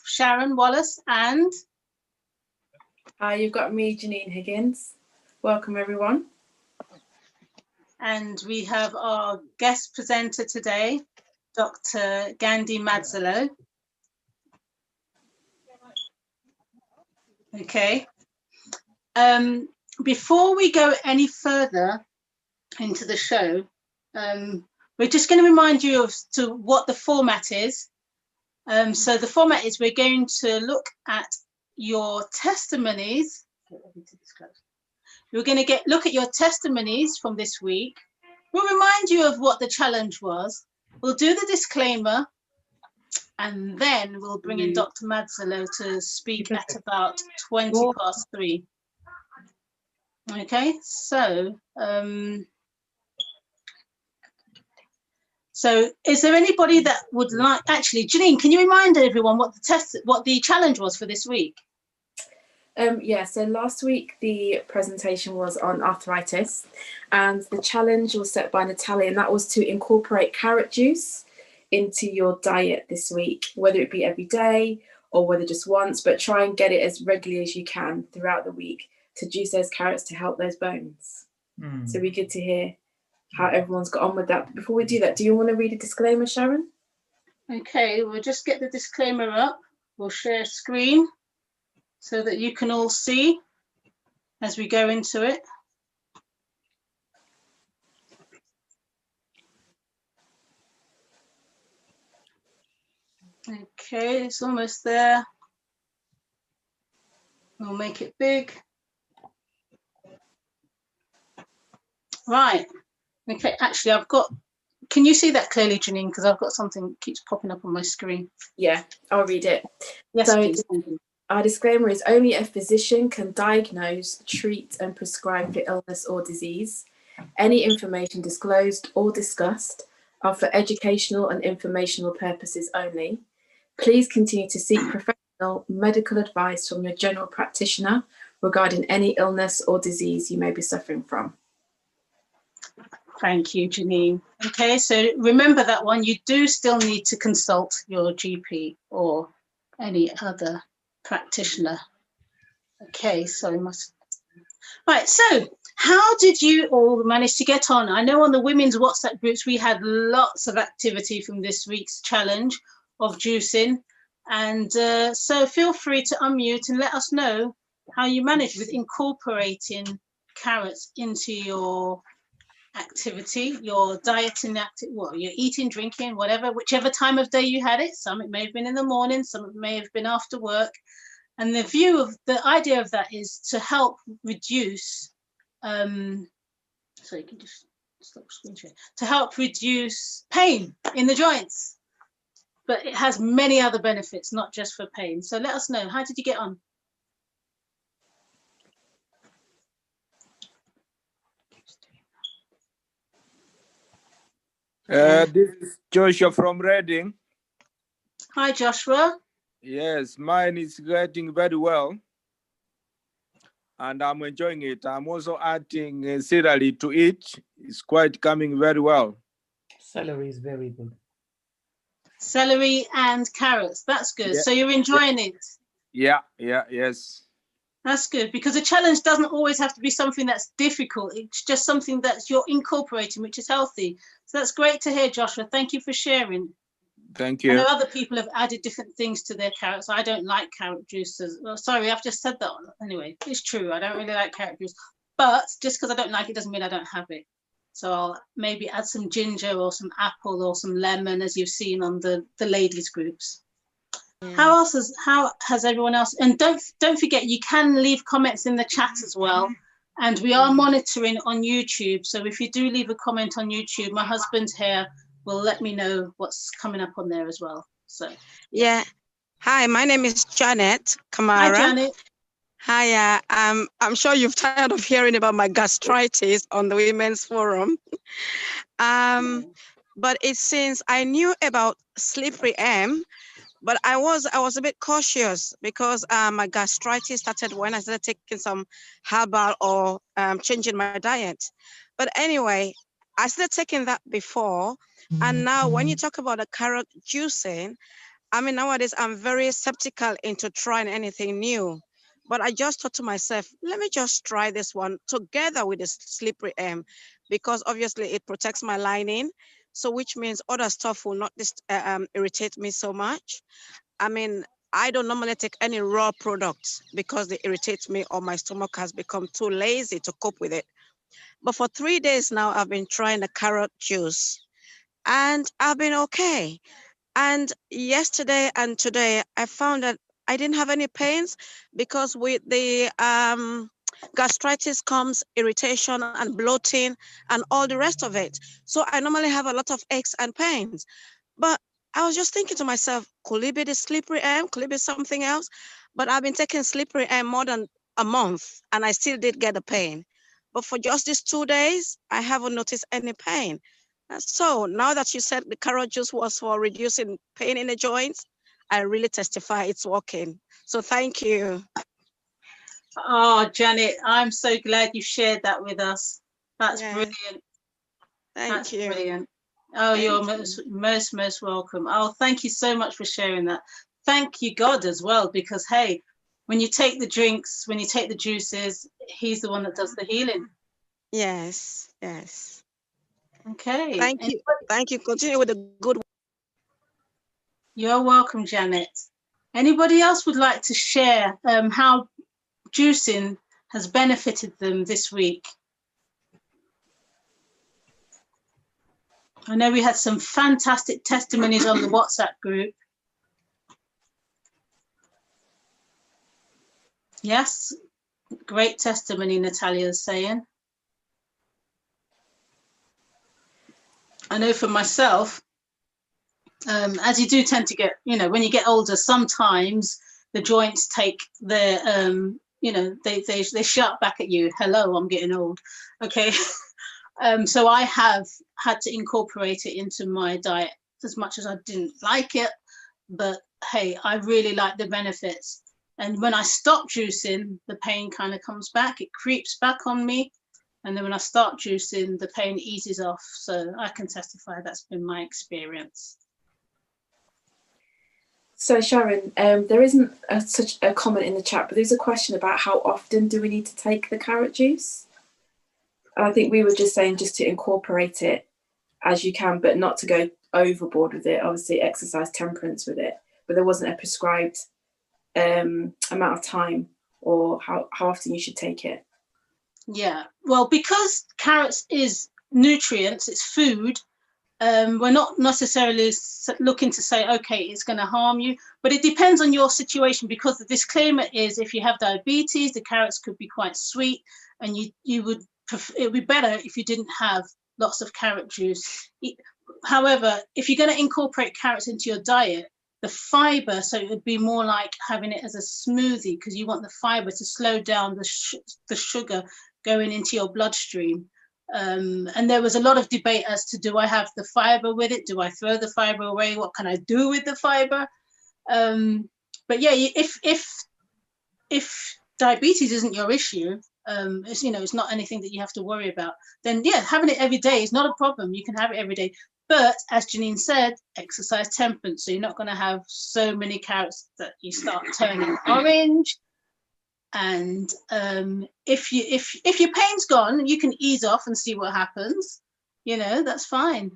Sharon Wallace, and you've got me, Janine Higgins. Welcome, everyone. And we have our guest presenter today, Dr. Gandhi Madzalo. Okay. Before we go any further into the show, we're just going to remind you of what the format is. So the format is we're going to look at your testimonies. We're going to look at your testimonies from this week. We'll remind you of what the challenge was. We'll do the disclaimer, and then we'll bring in Dr. Madzalo to speak at about 3:20. Okay, so is there anybody that would like, actually, Janine, can you remind everyone what the challenge was for this week? Yeah, so last week the presentation was on arthritis, and the challenge was set by Natalia, and that was to incorporate carrot juice into your diet this week, whether it be every day or whether just once, but try and get it as regularly as you can throughout the week to juice those carrots to help those bones. So it'd be good to hear how everyone's got on with that. But before we do that, do you want to read a disclaimer, Sharon? Okay, we'll just get the disclaimer up. We'll share screen so that you can all see as we go into it. Okay, it's almost there. We'll make it big. Right. Okay, actually, can you see that clearly, Janine? Because I've got something that keeps popping up on my screen. Yeah, I'll read it. Yes, please. Our disclaimer is only a physician can diagnose, treat, and prescribe for illness or disease. Any information disclosed or discussed are for educational and informational purposes only. Please continue to seek professional medical advice from your general practitioner regarding any illness or disease you may be suffering from. Thank you, Janine. Okay, so remember that one. You do still need to consult your GP or any other practitioner. Okay, right, so how did you all manage to get on? I know on the women's WhatsApp groups we had lots of activity from this week's challenge of juicing, and so feel free to unmute and let us know how you managed with incorporating carrots into your activity, your dieting your eating, drinking, whatever, whichever time of day you had it. Some it may have been in the morning, some it may have been after work. And the idea of that is to help reduce so you can just stop screen share, to help reduce pain in the joints, but it has many other benefits, not just for pain. So let us know, how did you get on? This is Joshua from Reading. Hi, Joshua. Yes, mine is getting very well, and I'm enjoying it. I'm also adding celery to it. It's quite coming very well. Celery is very good. Celery and carrots, that's good. Yeah. So you're enjoying it? Yes. That's good, because a challenge doesn't always have to be something that's difficult. It's just something that you're incorporating, which is healthy. So that's great to hear, Joshua. Thank you for sharing. Thank you. I know other people have added different things to their carrots. I don't like carrot juices. Well, sorry, I've just said that. Anyway, it's true. I don't really like carrot juice. But just because I don't like it doesn't mean I don't have it. So I'll maybe add some ginger or some apple or some lemon, as you've seen on the ladies groups. How has everyone else? And don't forget, you can leave comments in the chat as well. And we are monitoring on YouTube. So if you do leave a comment on YouTube, my husband here will let me know what's coming up on there as well. So yeah. Hi, my name is Janet Kamara. Hi, Janet. Hi, I'm sure you've tired of hearing about my gastritis on the Women's Forum. But it's since I knew about Slippery M, but I was a bit cautious because my gastritis started when I started taking some herbal or changing my diet. But anyway, I started taking that before. And now when you talk about the carrot juicing, I mean, nowadays I'm very skeptical into trying anything new, but I just thought to myself, let me just try this one together with the slippery M, because obviously it protects my lining. So which means other stuff will not irritate me so much. I mean, I don't normally take any raw products because they irritate me or my stomach has become too lazy to cope with it. But for 3 days now, I've been trying the carrot juice and I've been okay. And yesterday and today, I found that I didn't have any pains because with the gastritis comes irritation and bloating and all the rest of it. So I normally have a lot of aches and pains. But I was just thinking to myself, could it be the slippery M? Could it be something else? But I've been taking slippery M more than a month and I still did get a pain. But for just these 2 days, I haven't noticed any pain. So now that you said the carrot juice was for reducing pain in the joints, I really testify it's working. So thank you. Oh, Janet, I'm so glad you shared that with us. That's Yeah. brilliant. Thank That's you. brilliant. Oh, Thank you're you. most welcome. Oh, thank you so much for sharing that. Thank you, God, as well, because hey, when you take the drinks, when you take the juices, he's the one that does the healing. Yes, yes. Okay. Thank you. Thank you. Continue with the good work. You're welcome, Janet. Anybody else would like to share how juicing has benefited them this week? I know we had some fantastic testimonies on the WhatsApp group. Yes, great testimony, Natalia is saying. I know for myself, as you do tend to get, when you get older, sometimes the joints take their, they shout back at you, hello, I'm getting old. Okay. So I have had to incorporate it into my diet as much as I didn't like it. But hey, I really like the benefits. And when I stop juicing, the pain kind of comes back. It creeps back on me. And then when I start juicing, the pain eases off. So I can testify that's been my experience. So Sharon, there isn't such a comment in the chat, but there's a question about how often do we need to take the carrot juice? And I think we were just saying just to incorporate it as you can, but not to go overboard with it. Obviously exercise temperance with it, but there wasn't a prescribed amount of time or how often you should take it. Yeah, well, because carrots is nutrients, it's food, we're not necessarily looking to say, okay, it's going to harm you, but it depends on your situation, because the disclaimer is if you have diabetes, the carrots could be quite sweet, and it would be better if you didn't have lots of carrot juice. However, if you're going to incorporate carrots into your diet, the fiber, so it would be more like having it as a smoothie, because you want the fiber to slow down the sugar going into your bloodstream. And there was a lot of debate as to, do I have the fiber with it? Do I throw the fiber away? What can I do with the fiber? But yeah, if diabetes isn't your issue, it's not anything that you have to worry about, then yeah, having it every day is not a problem. You can have it every day. But as Janine said, exercise temperance. So you're not going to have so many carrots that you start turning orange. And if your pain's gone, you can ease off and see what happens. That's fine.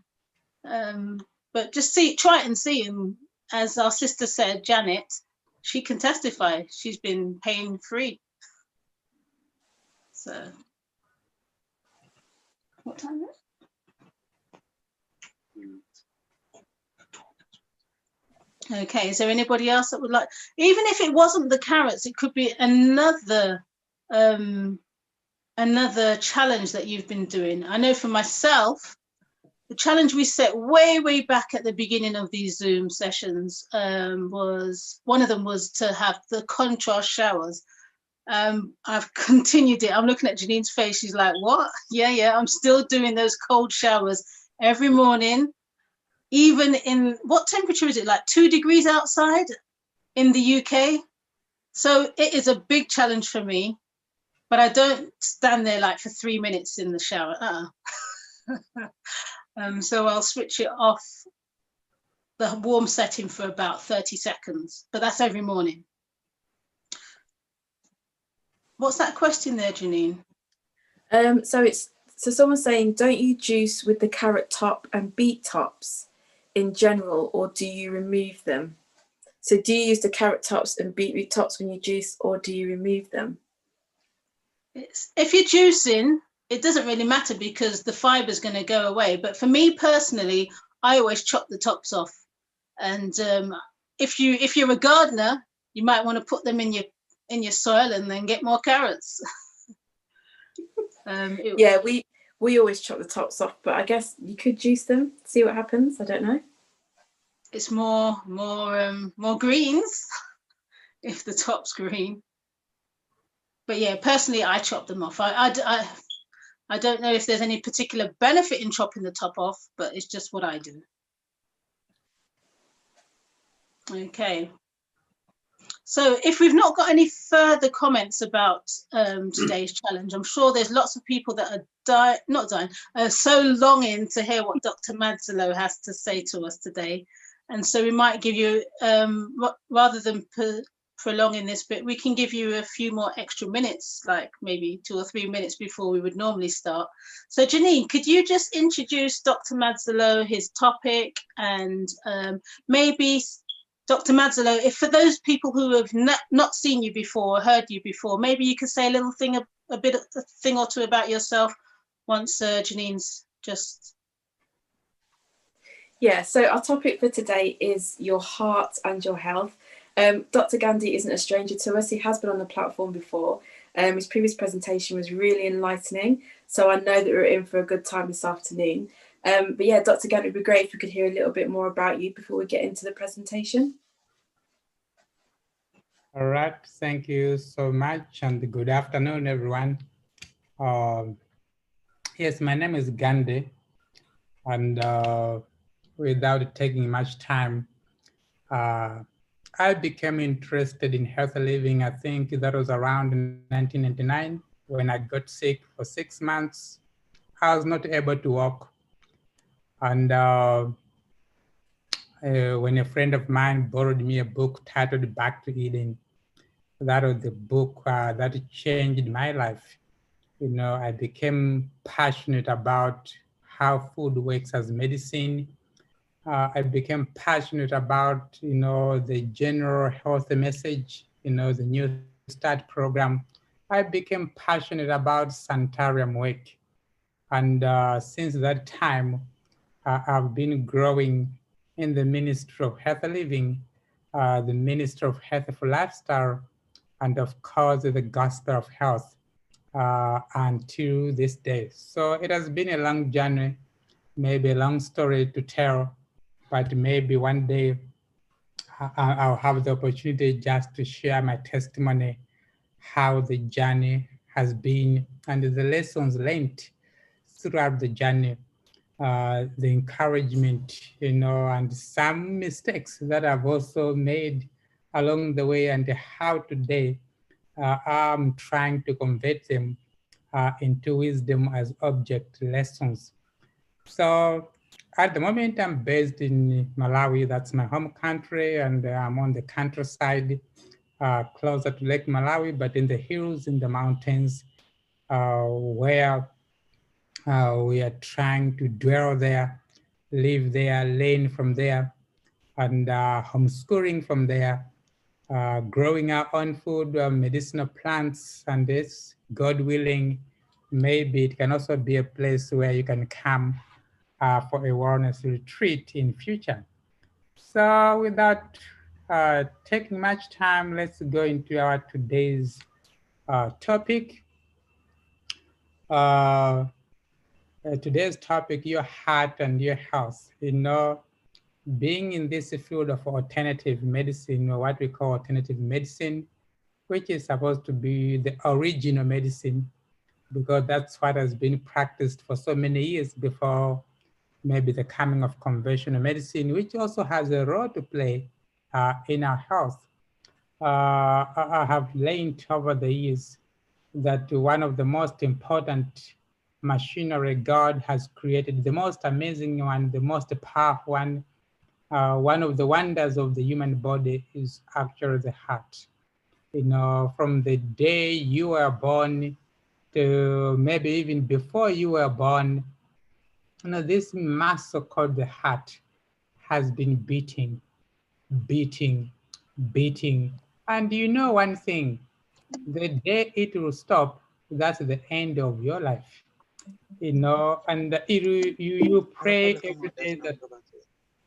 But just try it and see. And as our sister said, Janet, she can testify. She's been pain-free. So, what time is it? Okay, is there anybody else that would like, even if it wasn't the carrots, it could be another challenge that you've been doing. I know for myself, the challenge we set way back at the beginning of these Zoom sessions was, one of them was to have the contrast showers. I've continued it. I'm looking at Janine's face. She's like, what? Yeah, I'm still doing those cold showers every morning. Even in, what temperature is it, like 2 degrees outside in the UK? So it is a big challenge for me, but I don't stand there like for 3 minutes in the shower. So I'll switch it off the warm setting for about 30 seconds, but that's every morning. What's that question there, Janine? So someone's saying, don't you juice with the carrot top and beet tops in general, or do you remove them? So do you use the carrot tops and beetroot tops when you juice, or do you remove them? If you're juicing, it doesn't really matter because the fiber is going to go away. But for me personally, I always chop the tops off. And if you're a gardener, you might want to put them in your soil and then get more carrots. Yeah, we always chop the tops off, but I guess you could juice them, see what happens. I don't know. It's more greens if the top's green. But yeah, personally, I chop them off. I don't know if there's any particular benefit in chopping the top off, but it's just what I do. Okay. So if we've not got any further comments about today's challenge, I'm sure there's lots of people that are so longing to hear what Dr. Madzilo has to say to us today. And so we might give you, rather than prolonging this bit, we can give you a few more extra minutes, like maybe 2 or 3 minutes before we would normally start. So Janine, could you just introduce Dr. Madzilo, his topic, and maybe Dr. Madzilo, if for those people who have not seen you before, heard you before, maybe you could say a thing or two about yourself once Janine's just. Yeah, so our topic for today is your heart and your health. Dr. Gandhi isn't a stranger to us. He has been on the platform before. His previous presentation was really enlightening. So I know that we're in for a good time this afternoon. But yeah, Dr. Gandhi, it would be great if we could hear a little bit more about you before we get into the presentation. All right, thank you so much, and good afternoon, everyone. Yes, my name is Gandhi, and without taking much time, I became interested in healthy living. I think that was around 1999 when I got sick for 6 months. I was not able to walk. And when a friend of mine borrowed me a book titled Back to Eden, that was the book that changed my life. You know, I became passionate about how food works as medicine. I became passionate about, you know, the general health message, you know, the New Start program. I became passionate about sanitarium work. And since that time, I've been growing in the Ministry of Healthy Living, the Ministry of Healthful Lifestyle, and of course, the Gospel of Health until this day. So it has been a long journey, maybe a long story to tell, but maybe one day I'll have the opportunity just to share my testimony, how the journey has been and the lessons learned throughout the journey, the encouragement, you know, and some mistakes that I've also made along the way, and how today I'm trying to convert them into wisdom as object lessons. So at the moment, I'm based in Malawi. That's my home country, and I'm on the countryside, closer to Lake Malawi, but in the hills, in the mountains, where we are trying to dwell there, live there, learn from there, and homeschooling from there, growing our own food, medicinal plants, and this, God willing, maybe it can also be a place where you can come for a wellness retreat in future. So without taking much time, let's go into our today's topic. Today's topic, your heart and your health. You know, being in this field of alternative medicine, or what we call alternative medicine, which is supposed to be the original medicine, because that's what has been practiced for so many years before maybe the coming of conventional medicine, which also has a role to play in our health. I have learned over the years that one of the most important machinery God has created, the most amazing one, the most powerful one, one of the wonders of the human body is actually the heart. You know, from the day you were born to maybe even before you were born, you know, this muscle called the heart has been beating, beating, beating. And you know one thing, the day it will stop, that's the end of your life. You know, and you pray every day that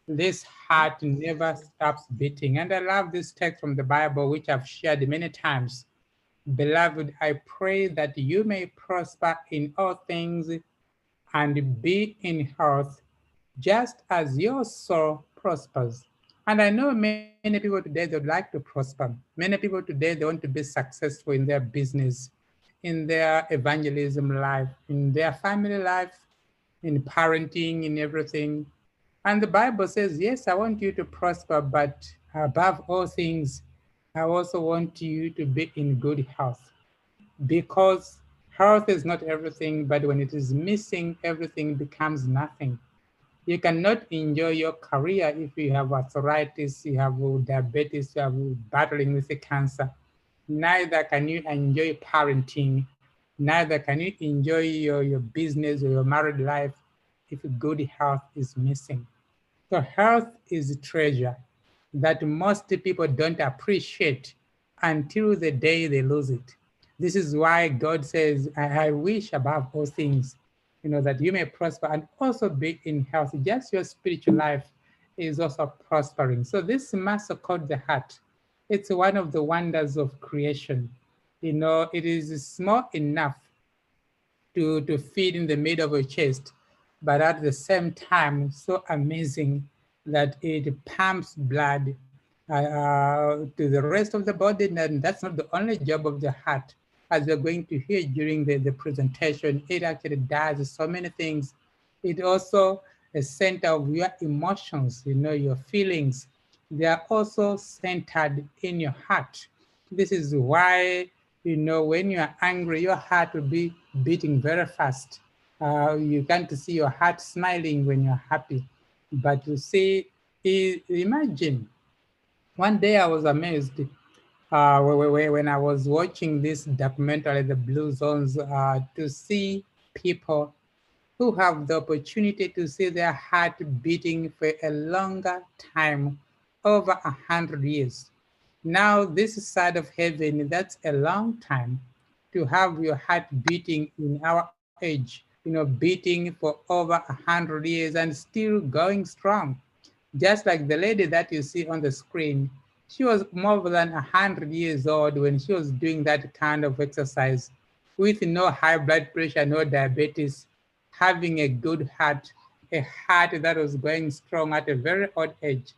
this heart never stops beating. And I love this text from the Bible, which I've shared many times. Beloved, I pray that you may prosper in all things and be in health, just as your soul prospers. And I know many people today, they would like to prosper. Many people today, they want to be successful in their business, in their evangelism life, in their family life, in parenting, in everything. And the Bible says, yes, I want you to prosper, but above all things, I also want you to be in good health, because health is not everything, but when it is missing, everything becomes nothing. You cannot enjoy your career if you have arthritis, you have diabetes, you have battling with a cancer. Neither can you enjoy parenting. Neither can you enjoy your business or your married life if good health is missing. So health is a treasure that most people don't appreciate until the day they lose it. This is why God says, I wish above all things, you know, that you may prosper and also be in health. Just your spiritual life is also prospering. So this muscle called the heart, it's one of the wonders of creation. You know, it is small enough to fit in the middle of your chest, but at the same time, so amazing that it pumps blood to the rest of the body. And that's not the only job of the heart. As we're going to hear during the presentation, it actually does so many things. It also a center of your emotions, you know, your feelings. They are also centered in your heart. This is why, you know, when you are angry, your heart will be beating very fast. You can't see your heart smiling when you're happy. But you see, imagine, one day I was amazed when I was watching this documentary, The Blue Zones, to see people who have the opportunity to see their heart beating for a longer time, over 100 years. Now, this side of heaven, that's a long time to have your heart beating in our age, you know, beating for over 100 years and still going strong. Just like the lady that you see on the screen, she was more than 100 years old when she was doing that kind of exercise with no high blood pressure, no diabetes, having a good heart, a heart that was going strong at a very old age.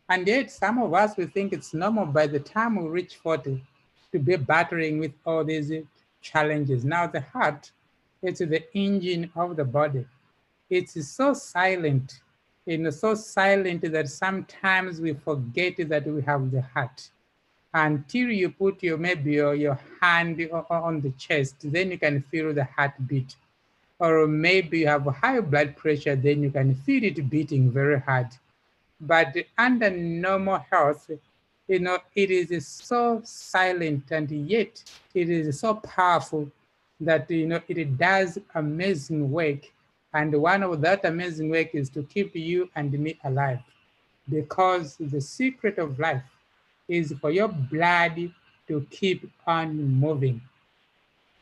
And yet some of us, we think it's normal by the time we reach 40 to be battling with all these challenges. Now the heart, it's the engine of the body. It's so silent, you know, so silent that sometimes we forget that we have the heart. Until you put maybe your hand on the chest, then you can feel the heartbeat. Or maybe you have high blood pressure, then you can feel it beating very hard. But under normal health, you know, it is so silent, and yet it is so powerful that, you know, it does amazing work. And one of that amazing work is to keep you and me alive, because the secret of life is for your blood to keep on moving.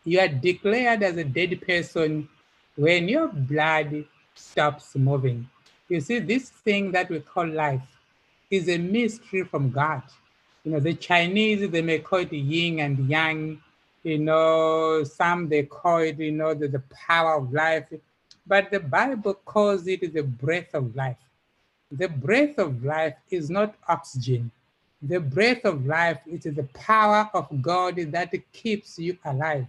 You are declared as a dead person when your blood stops moving. You see, this thing that we call life is a mystery from God. You know, the Chinese, they may call it yin and yang. You know, some they call it, you know, the power of life. But the Bible calls it the breath of life. The breath of life is not oxygen. The breath of life is the power of God that keeps you alive.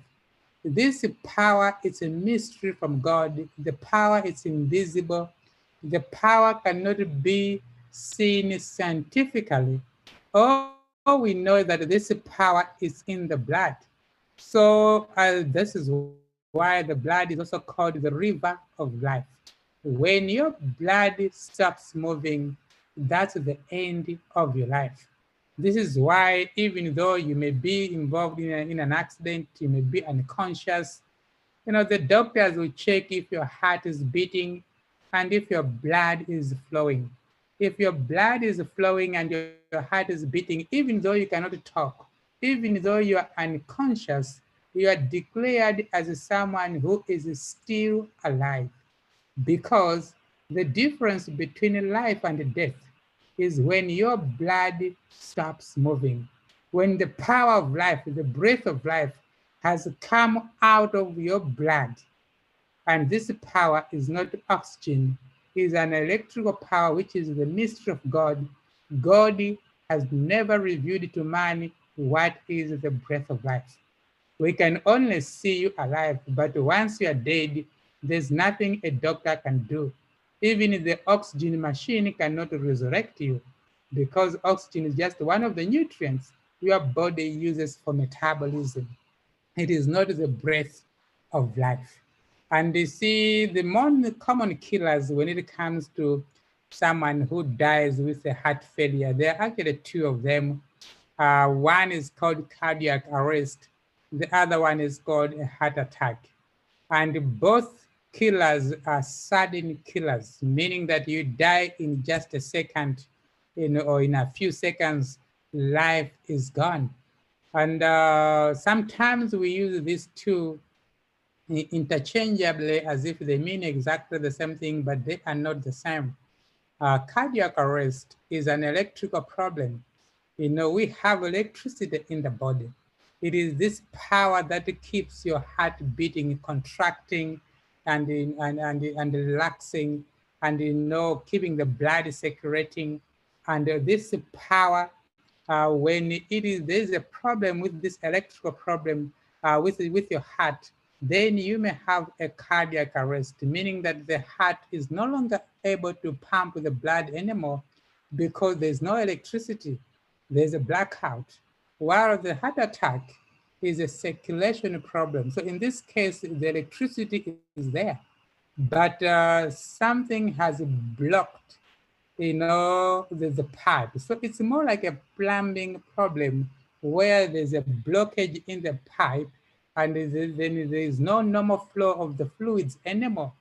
This power is a mystery from God. The power is invisible. The power cannot be seen scientifically. All we know is that this power is in the blood. So this is why the blood is also called the river of life. When your blood stops moving, that's the end of your life. This is why even though you may be involved in an accident, you may be unconscious, the doctors will check if your heart is beating and if your blood is flowing. If your blood is flowing and your heart is beating, even though you cannot talk, even though you are unconscious, you are declared as someone who is still alive, because the difference between life and death is when your blood stops moving, when the power of life, the breath of life has come out of your blood. And this power is not oxygen, it is an electrical power, which is the mystery of God. God has never revealed to man what is the breath of life. We can only see you alive, but once you are dead, there's nothing a doctor can do. Even the oxygen machine cannot resurrect you, because oxygen is just one of the nutrients your body uses for metabolism. It is not the breath of life. And you see, the more common killers when it comes to someone who dies with a heart failure, there are actually two of them. One is called cardiac arrest. The other one is called a heart attack. And both killers are sudden killers, meaning that you die in just a second, or in a few seconds, life is gone. And sometimes we use these two interchangeably as if they mean exactly the same thing, but they are not the same. Cardiac arrest is an electrical problem. We have electricity in the body. It is this power that keeps your heart beating, contracting, and relaxing, and keeping the blood circulating. And this power, when there's a problem with this electrical problem with your heart, then you may have a cardiac arrest, meaning that the heart is no longer able to pump the blood anymore because there's no electricity. There's a blackout. While the heart attack is a circulation problem. So in this case, the electricity is there, but something has blocked the pipe. So it's more like a plumbing problem where there's a blockage in the pipe, and then there is no normal flow of the fluids anymore.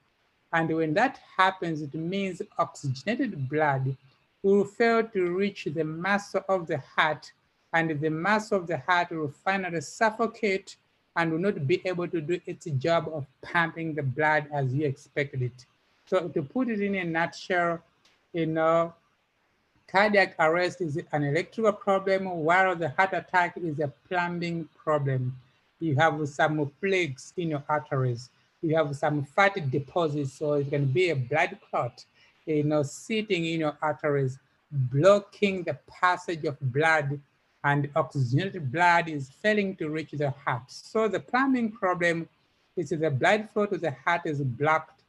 And when that happens, it means oxygenated blood will fail to reach the muscle of the heart, and the muscle of the heart will finally suffocate and will not be able to do its job of pumping the blood as you expected it. So to put it in a nutshell, cardiac arrest is an electrical problem, while the heart attack is a plumbing problem. You have some plaques in your arteries. You have some fatty deposits, so it can be a blood clot, sitting in your arteries, blocking the passage of blood, and oxygenated blood is failing to reach the heart. So the plumbing problem is the blood flow to the heart is blocked,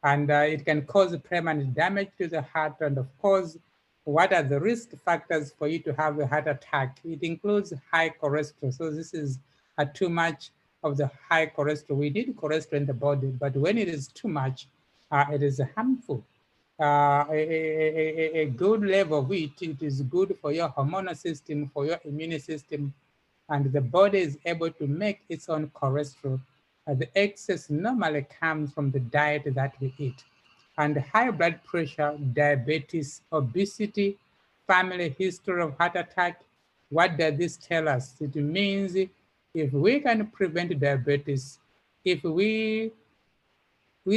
and it can cause permanent damage to the heart. And of course, what are the risk factors for you to have a heart attack? It includes high cholesterol. So this is too much of the high cholesterol. We need cholesterol in the body, but when it is too much, it is harmful. A good level of it is good for your hormonal system, for your immune system, and the body is able to make its own cholesterol. The excess normally comes from the diet that we eat. And high blood pressure, diabetes, obesity, family history of heart attack. What does this tell us? It means if we can prevent diabetes, if we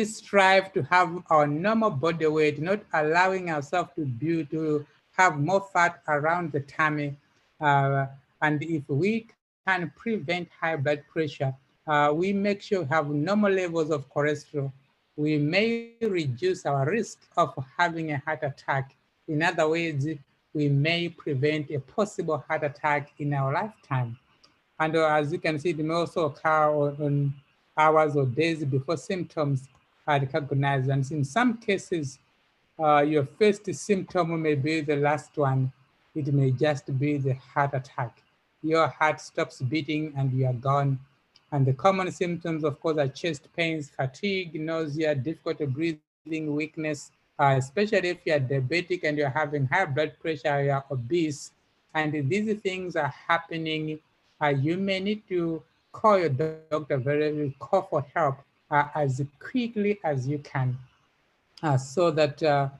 strive to have our normal body weight, not allowing ourselves to have more fat around the tummy, and if we can prevent high blood pressure, we make sure we have normal levels of cholesterol, we may reduce our risk of having a heart attack. In other words, we may prevent a possible heart attack in our lifetime. And as you can see, it may also occur on hours or days before symptoms are recognized. And in some cases, your first symptom may be the last one. It may just be the heart attack. Your heart stops beating and you are gone. And the common symptoms, of course, are chest pains, fatigue, nausea, difficulty breathing, weakness, especially if you're diabetic and you're having high blood pressure, you're obese, and these things are happening, you may need to call your doctor, call for help as quickly as you can, so that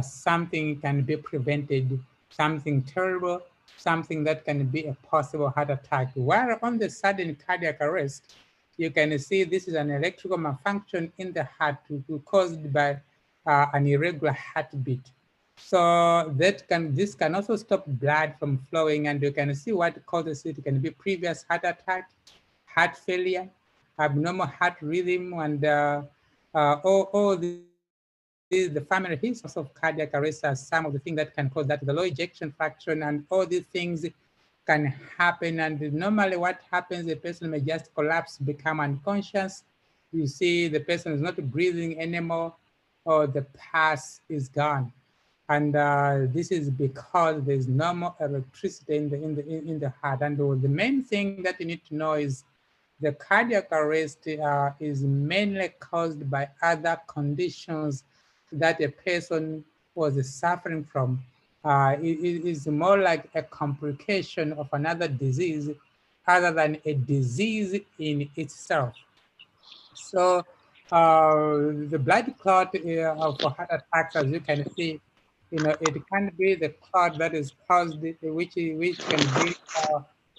something can be prevented, something terrible, something that can be a possible heart attack. While on the sudden cardiac arrest, you can see this is an electrical malfunction in the heart caused by an irregular heartbeat. So this can also stop blood from flowing, and you can see what causes it. It can be previous heart attack, heart failure, abnormal heart rhythm, and all the family history of cardiac arrest are some of the things that can cause that, the low ejection fraction, and all these things can happen. And normally what happens, the person may just collapse, become unconscious. You see the person is not breathing anymore, or the pulse is gone. And this is because there's no more electricity in the heart. And the main thing that you need to know is the cardiac arrest is mainly caused by other conditions that a person was suffering from. It is more like a complication of another disease other than a disease in itself. So the blood clot for heart attacks, as you can see, it can be the clot that is caused, which can be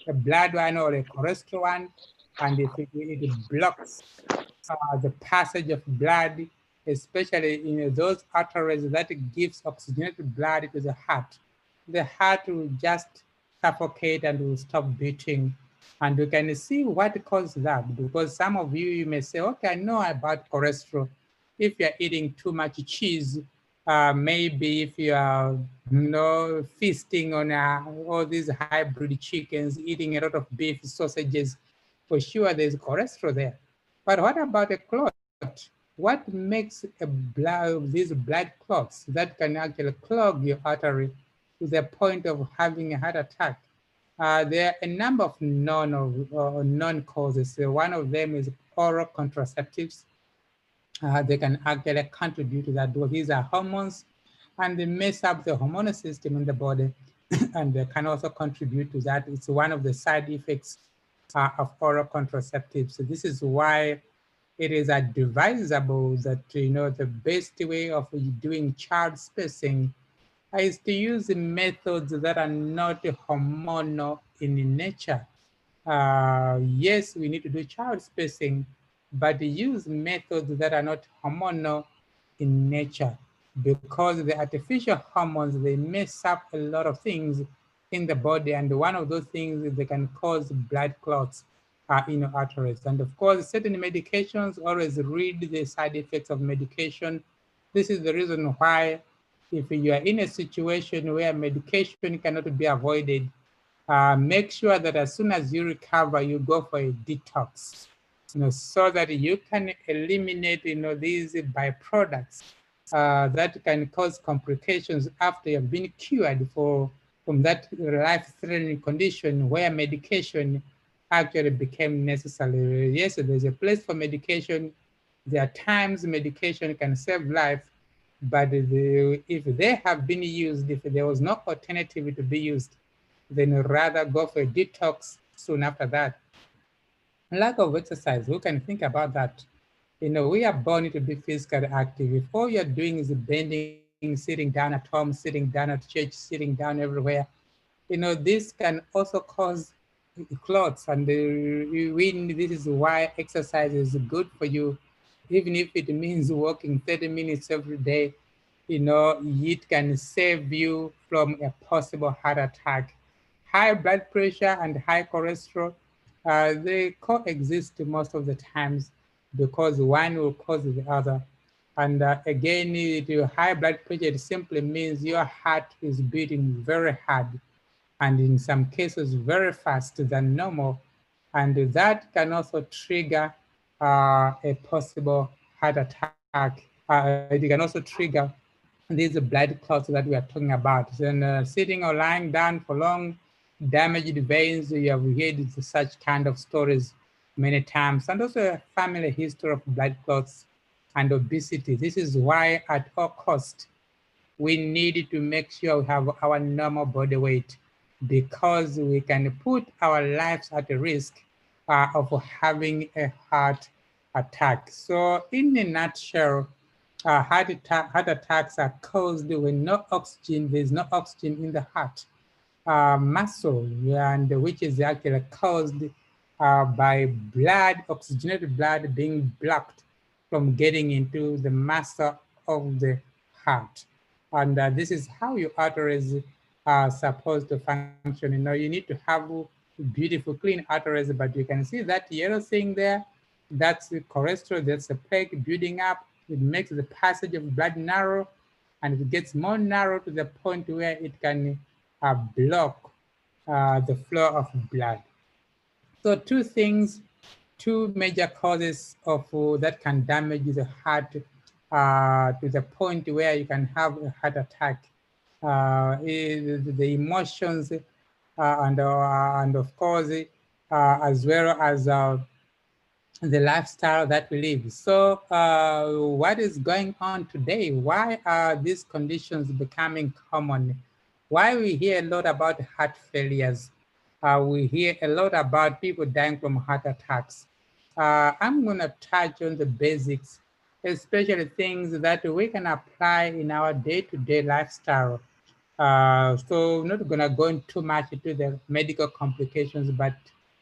a blood one or a cholesterol one, and if it blocks the passage of blood, especially in those arteries that gives oxygenated blood to the heart will just suffocate and will stop beating. And you can see what causes that, because some of you may say, okay, I know about cholesterol. If you're eating too much cheese, maybe if you are feasting on all these hybrid chickens, eating a lot of beef, sausages, for sure there's cholesterol there. But what about a clot? What makes these blood clots that can actually clog your artery to the point of having a heart attack? There are a number of known causes. One of them is oral contraceptives. They can actually contribute to that. These are hormones, and they mess up the hormonal system in the body, and they can also contribute to that. It's one of the side effects of oral contraceptives. So this is why it is advisable that the best way of doing child spacing is to use methods that are not hormonal in nature. Yes, we need to do child spacing, but use methods that are not hormonal in nature, because the artificial hormones, they mess up a lot of things in the body, and one of those things is they can cause blood clots in arteries. And of course, certain medications, always read the side effects of medication. This is the reason why if you are in a situation where medication cannot be avoided, make sure that as soon as you recover, you go for a detox, so that you can eliminate, these byproducts that can cause complications after you've been cured from that life-threatening condition where medication actually became necessary. Yes, there's a place for medication. There are times medication can save life, but if they have been used, if there was no alternative to be used, then rather go for a detox soon after that. Lack of exercise, who can think about that? We are born to be physically active. If all you're doing is bending, sitting down at home, sitting down at church, sitting down everywhere, this can also cause clots. And this is why exercise is good for you, even if it means walking 30 minutes every day. It can save you from a possible heart attack. High blood pressure and high cholesterol, they coexist most of the times because one will cause the other. And again, high blood pressure, it simply means your heart is beating very hard, and in some cases very fast than normal. And that can also trigger a possible heart attack. It can also trigger these blood clots that we are talking about. And sitting or lying down for long, damaged veins, you have heard such kind of stories many times. And also a family history of blood clots and obesity. This is why at all costs, we need to make sure we have our normal body weight, because we can put our lives at risk of having a heart attack. So in a nutshell, heart attacks are caused when no oxygen, there's no oxygen in the heart muscle, and which is actually caused by blood, oxygenated blood being blocked from getting into the muscle of the heart. And this is how your arteries are supposed to function. You know, you need to have beautiful, clean arteries, but you can see that yellow thing there, that's the cholesterol, that's the plaque building up. It makes the passage of blood narrow, and it gets more narrow to the point where it can block the flow of blood. So two major causes of that can damage the heart to the point where you can have a heart attack is the emotions and of course as well as the lifestyle that we live. So what is going on today? Why are these conditions becoming common? Why we hear a lot about heart failures? We hear a lot about people dying from heart attacks. I'm gonna touch on the basics, especially things that we can apply in our day-to-day lifestyle. So not gonna go into too much into the medical complications, but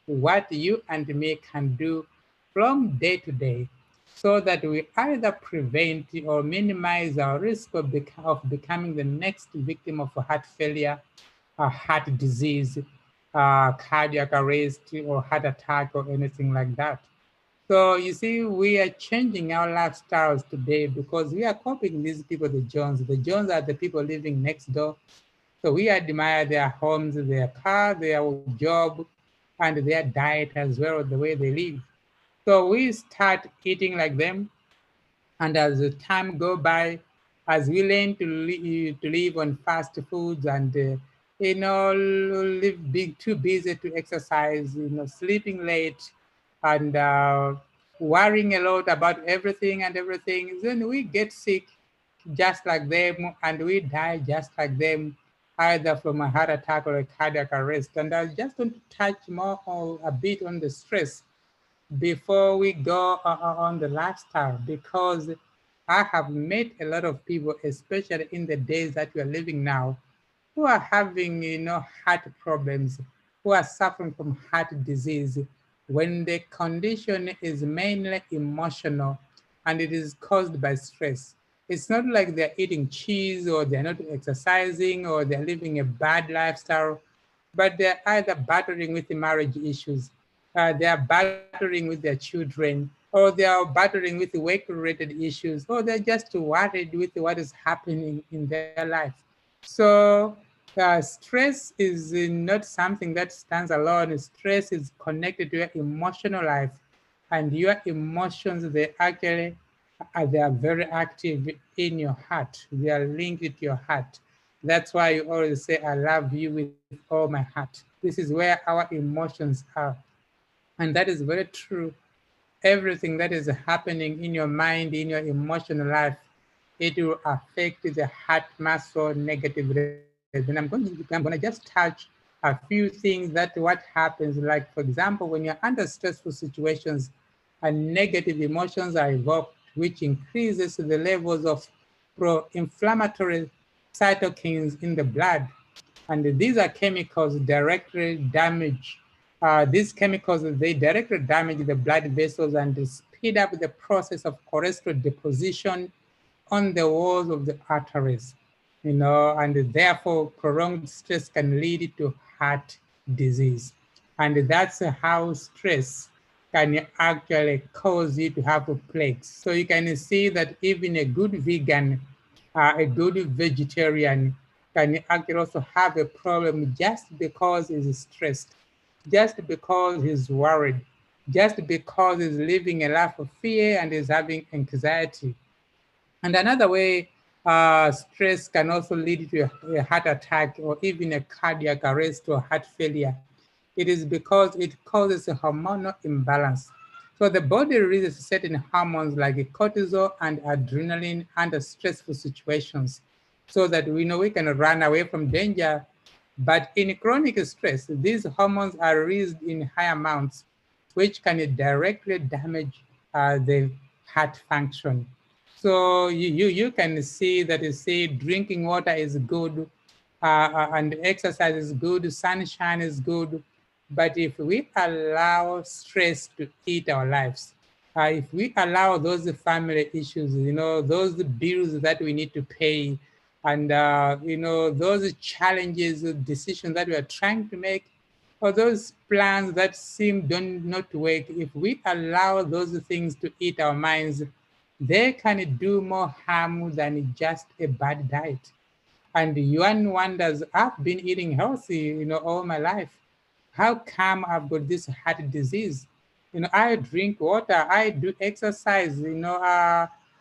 what you and me can do from day to day so that we either prevent or minimize our risk of becoming the next victim of heart failure, heart disease, cardiac arrest, or heart attack, or anything like that. So you see, we are changing our lifestyles today because we are copying these people, the Jones. The Jones are the people living next door. So we admire their homes, their car, their job, and their diet as well, the way they live. So we start eating like them, and as the time go by, as we learn to live on fast foods and live being too busy to exercise, sleeping late, and worrying a lot about everything, then we get sick just like them, and we die just like them, either from a heart attack or a cardiac arrest. And I just want to touch more or a bit on the stress before we go on the lifestyle, because I have met a lot of people, especially in the days that we are living now, who are having, heart problems, who are suffering from heart disease, when the condition is mainly emotional and it is caused by stress. It's not like they're eating cheese or they're not exercising or they're living a bad lifestyle, but they're either battling with the marriage issues, they are battling with their children, or they are battling with work-related issues, or they're just worried with what is happening in their life. So stress is not something that stands alone. Stress is connected to your emotional life, and your emotions, they actually they are very active in your heart. They are linked to your heart. That's why you always say, I love you with all my heart. This is where our emotions are. And that is very true. Everything that is happening in your mind, in your emotional life, it will affect the heart muscle negatively. And I'm going to just touch a few things that what happens, like for example, when you're under stressful situations and negative emotions are evoked, which increases the levels of pro-inflammatory cytokines in the blood. And these are chemicals directly damage. These chemicals, they directly damage the blood vessels and speed up the process of cholesterol deposition on the walls of the arteries, and therefore prolonged stress can lead to heart disease. And that's how stress can actually cause you to have plaques. So you can see that even a good vegan, a good vegetarian can actually also have a problem just because he's stressed, just because he's worried, just because he's living a life of fear and is having anxiety. And another way, stress can also lead to a heart attack or even a cardiac arrest or heart failure. It is because it causes a hormonal imbalance. So the body releases certain hormones like cortisol and adrenaline under stressful situations. so that we know we can run away from danger. But in chronic stress, these hormones are released in high amounts, which can directly damage the heart function. So you can see that you see drinking water is good, and exercise is good, sunshine is good. But if we allow stress to eat our lives, if we allow those family issues, those bills that we need to pay, and those challenges, decisions that we are trying to make, or those plans that seem don't not work, if we allow those things to eat our minds, they can do more harm than just a bad diet. And one wonders, I've been eating healthy, all my life. How come I've got this heart disease? I drink water, I do exercise,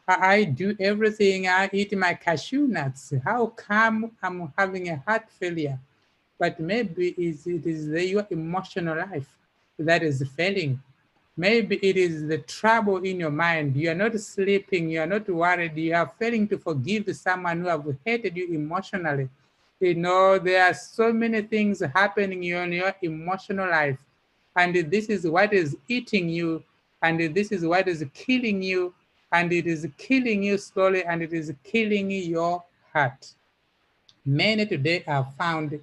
I do everything. I eat my cashew nuts. How come I'm having a heart failure? But maybe it is your emotional life that is failing. Maybe it is the trouble in your mind. You are not sleeping, you are not worried, you are failing to forgive someone who have hated you emotionally. There are so many things happening in your emotional life. And this is what is eating you, and this is what is killing you, and it is killing you slowly, and it is killing your heart. Many today are found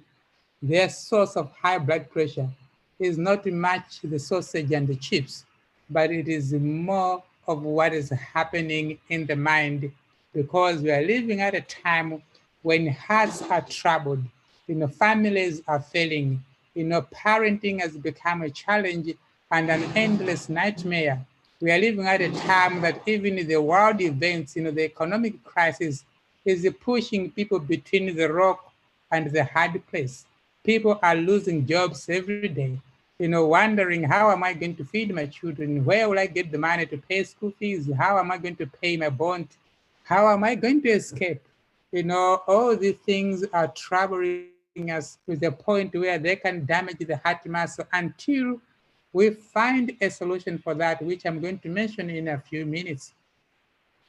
their source of high blood pressure is not much the sausage and the chips, but it is more of what is happening in the mind, because we are living at a time when hearts are troubled, families are failing, parenting has become a challenge and an endless nightmare. We are living at a time that even the world events, the economic crisis is pushing people between the rock and the hard place. People are losing jobs every day, wondering, how am I going to feed my children? Where will I get the money to pay school fees? How am I going to pay my bond? How am I going to escape? All these things are troubling us to the point where they can damage the heart muscle until we find a solution for that, which I'm going to mention in a few minutes.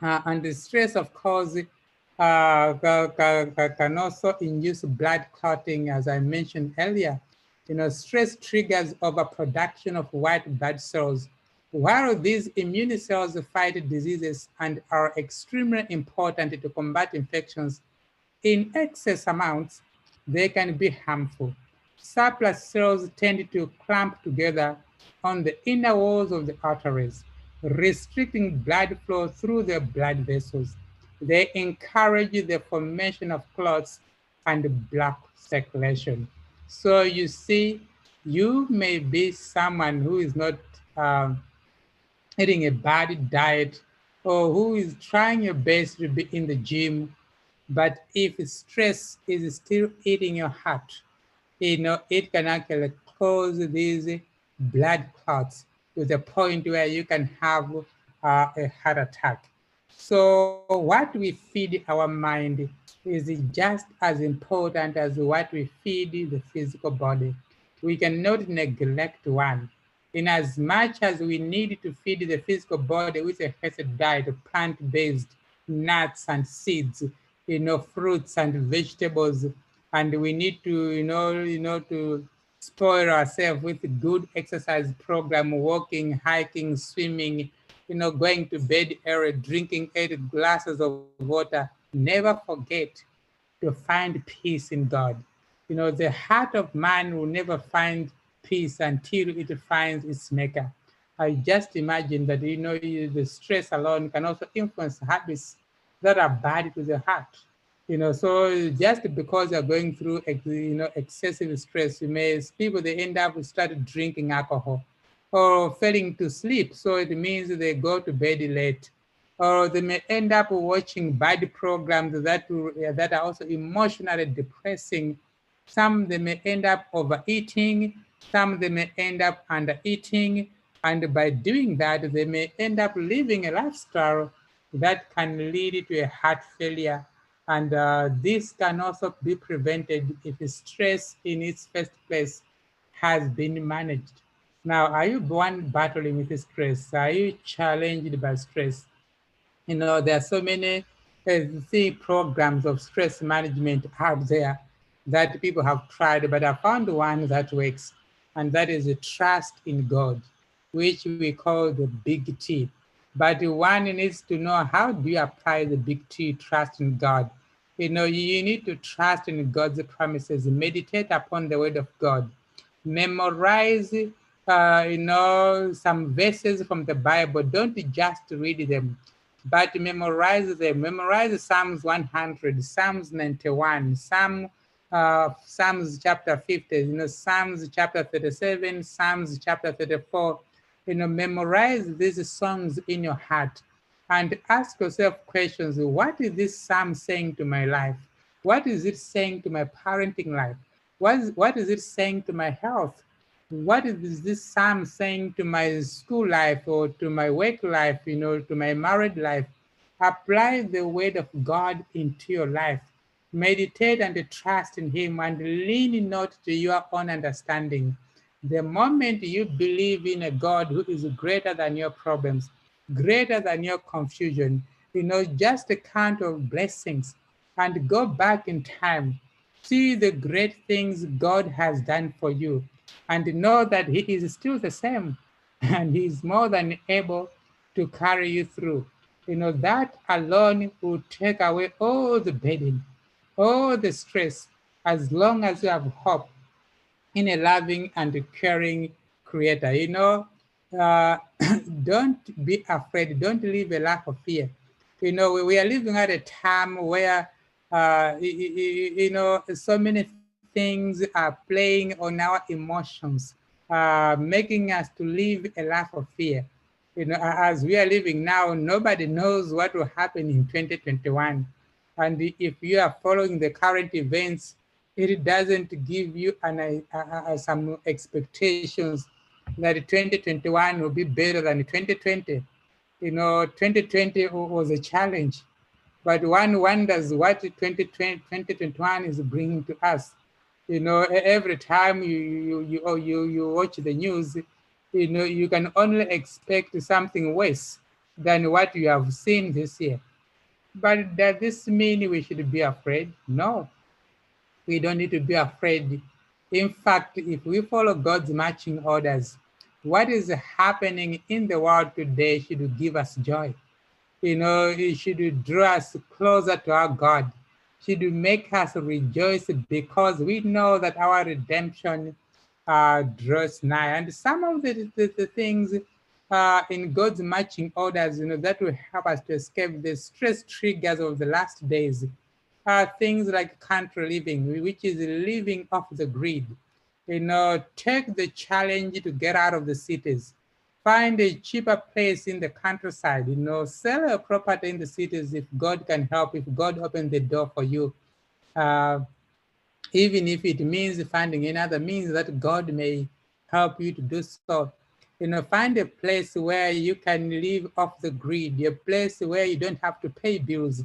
And the stress, of course, can also induce blood clotting, as I mentioned earlier. Stress triggers overproduction of white blood cells. While these immune cells fight diseases and are extremely important to combat infections, in excess amounts, they can be harmful. Surplus cells tend to clump together on the inner walls of the arteries, restricting blood flow through the blood vessels. They encourage the formation of clots and block circulation. So you see, you may be someone who is not eating a bad diet, or who is trying your best to be in the gym, but if stress is still eating your heart, it can actually cause these blood clots to the point where you can have a heart attack. So what we feed our mind is just as important as what we feed the physical body. We cannot neglect one. In as much as we need to feed the physical body with a healthy diet, plant-based, nuts and seeds, fruits and vegetables, and we need to, to spoil ourselves with a good exercise program, walking, hiking, swimming, going to bed early, drinking 8 glasses of water. Never forget to find peace in God. The heart of man will never find peace until it finds its maker. I just imagine that, the stress alone can also influence habits that are bad to the heart. So just because you're going through, excessive stress, people, they end up start drinking alcohol or failing to sleep. So it means they go to bed late, or they may end up watching bad programs that are also emotionally depressing. Some they may end up overeating, some they may end up undereating, and by doing that, they may end up living a lifestyle that can lead to a heart failure. And this can also be prevented if stress in its first place has been managed. Now, are you one battling with stress? Are you challenged by stress? There are so many see programs of stress management out there that people have tried, but I found one that works, and that is the trust in God, which we call the big T. But one needs to know, how do you apply the big T, trust in God? You know, you need to trust in God's promises, meditate upon the word of God, memorize, some verses from the Bible. Don't just read them, but memorize them. Memorize Psalms 100, Psalms 91, Psalms chapter 50, Psalms chapter 37, Psalms chapter 34. Memorize these songs in your heart and ask yourself questions. What is this psalm saying to my life? What is it saying to my parenting life? What is it saying to my health? What is this psalm saying to my school life or to my work life, to my married life? Apply the word of God into your life. Meditate and trust in him and lean not to your own understanding. The moment you believe in a God who is greater than your problems, greater than your confusion, just count of blessings and go back in time. See the great things God has done for you and know that he is still the same and he is more than able to carry you through. That alone will take away all the burden, all the stress, as long as you have hope in a loving and caring creator. Don't be afraid. Don't live a life of fear. We are living at a time where, so many things are playing on our emotions, making us to live a life of fear. As we are living now, nobody knows what will happen in 2021. And if you are following the current events, it doesn't give you some expectations that 2021 will be better than 2020. 2020 was a challenge, but one wonders what 2021 is bringing to us. Every time you watch the news, you can only expect something worse than what you have seen this year. But does this mean we should be afraid? No, we don't need to be afraid. In fact, if we follow God's marching orders, what is happening in the world today should give us joy. It should draw us closer to our God. Should make us rejoice because we know that our redemption draws nigh. And some of the things in God's marching orders, that will help us to escape the stress triggers of the last days are things like country living, which is living off the grid. Take the challenge to get out of the cities. Find a cheaper place in the countryside, sell a property in the cities if God can help, if God opens the door for you. Even if it means finding another means that God may help you to do so. Find a place where you can live off the grid, a place where you don't have to pay bills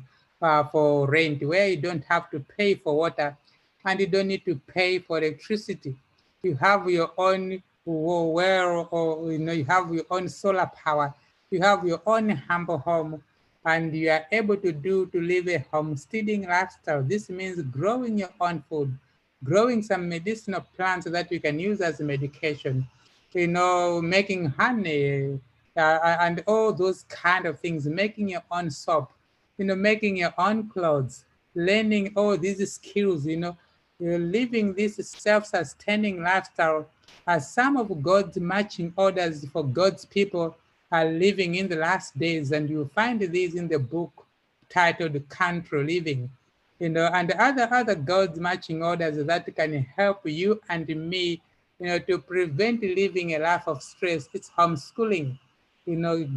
for rent, where you don't have to pay for water, and you don't need to pay for electricity. You have your own well, or you have your own solar power. You have your own humble home, and you are able to live a homesteading lifestyle. This means growing your own food, growing some medicinal plants that you can use as medication, making honey, and all those kind of things, making your own soap, making your own clothes, learning all these skills, you're living this self-sustaining lifestyle as some of God's marching orders for God's people are living in the last days. And you find these in the book titled Country Living, and other God's marching orders that can help you and me, to prevent living a life of stress. It's homeschooling.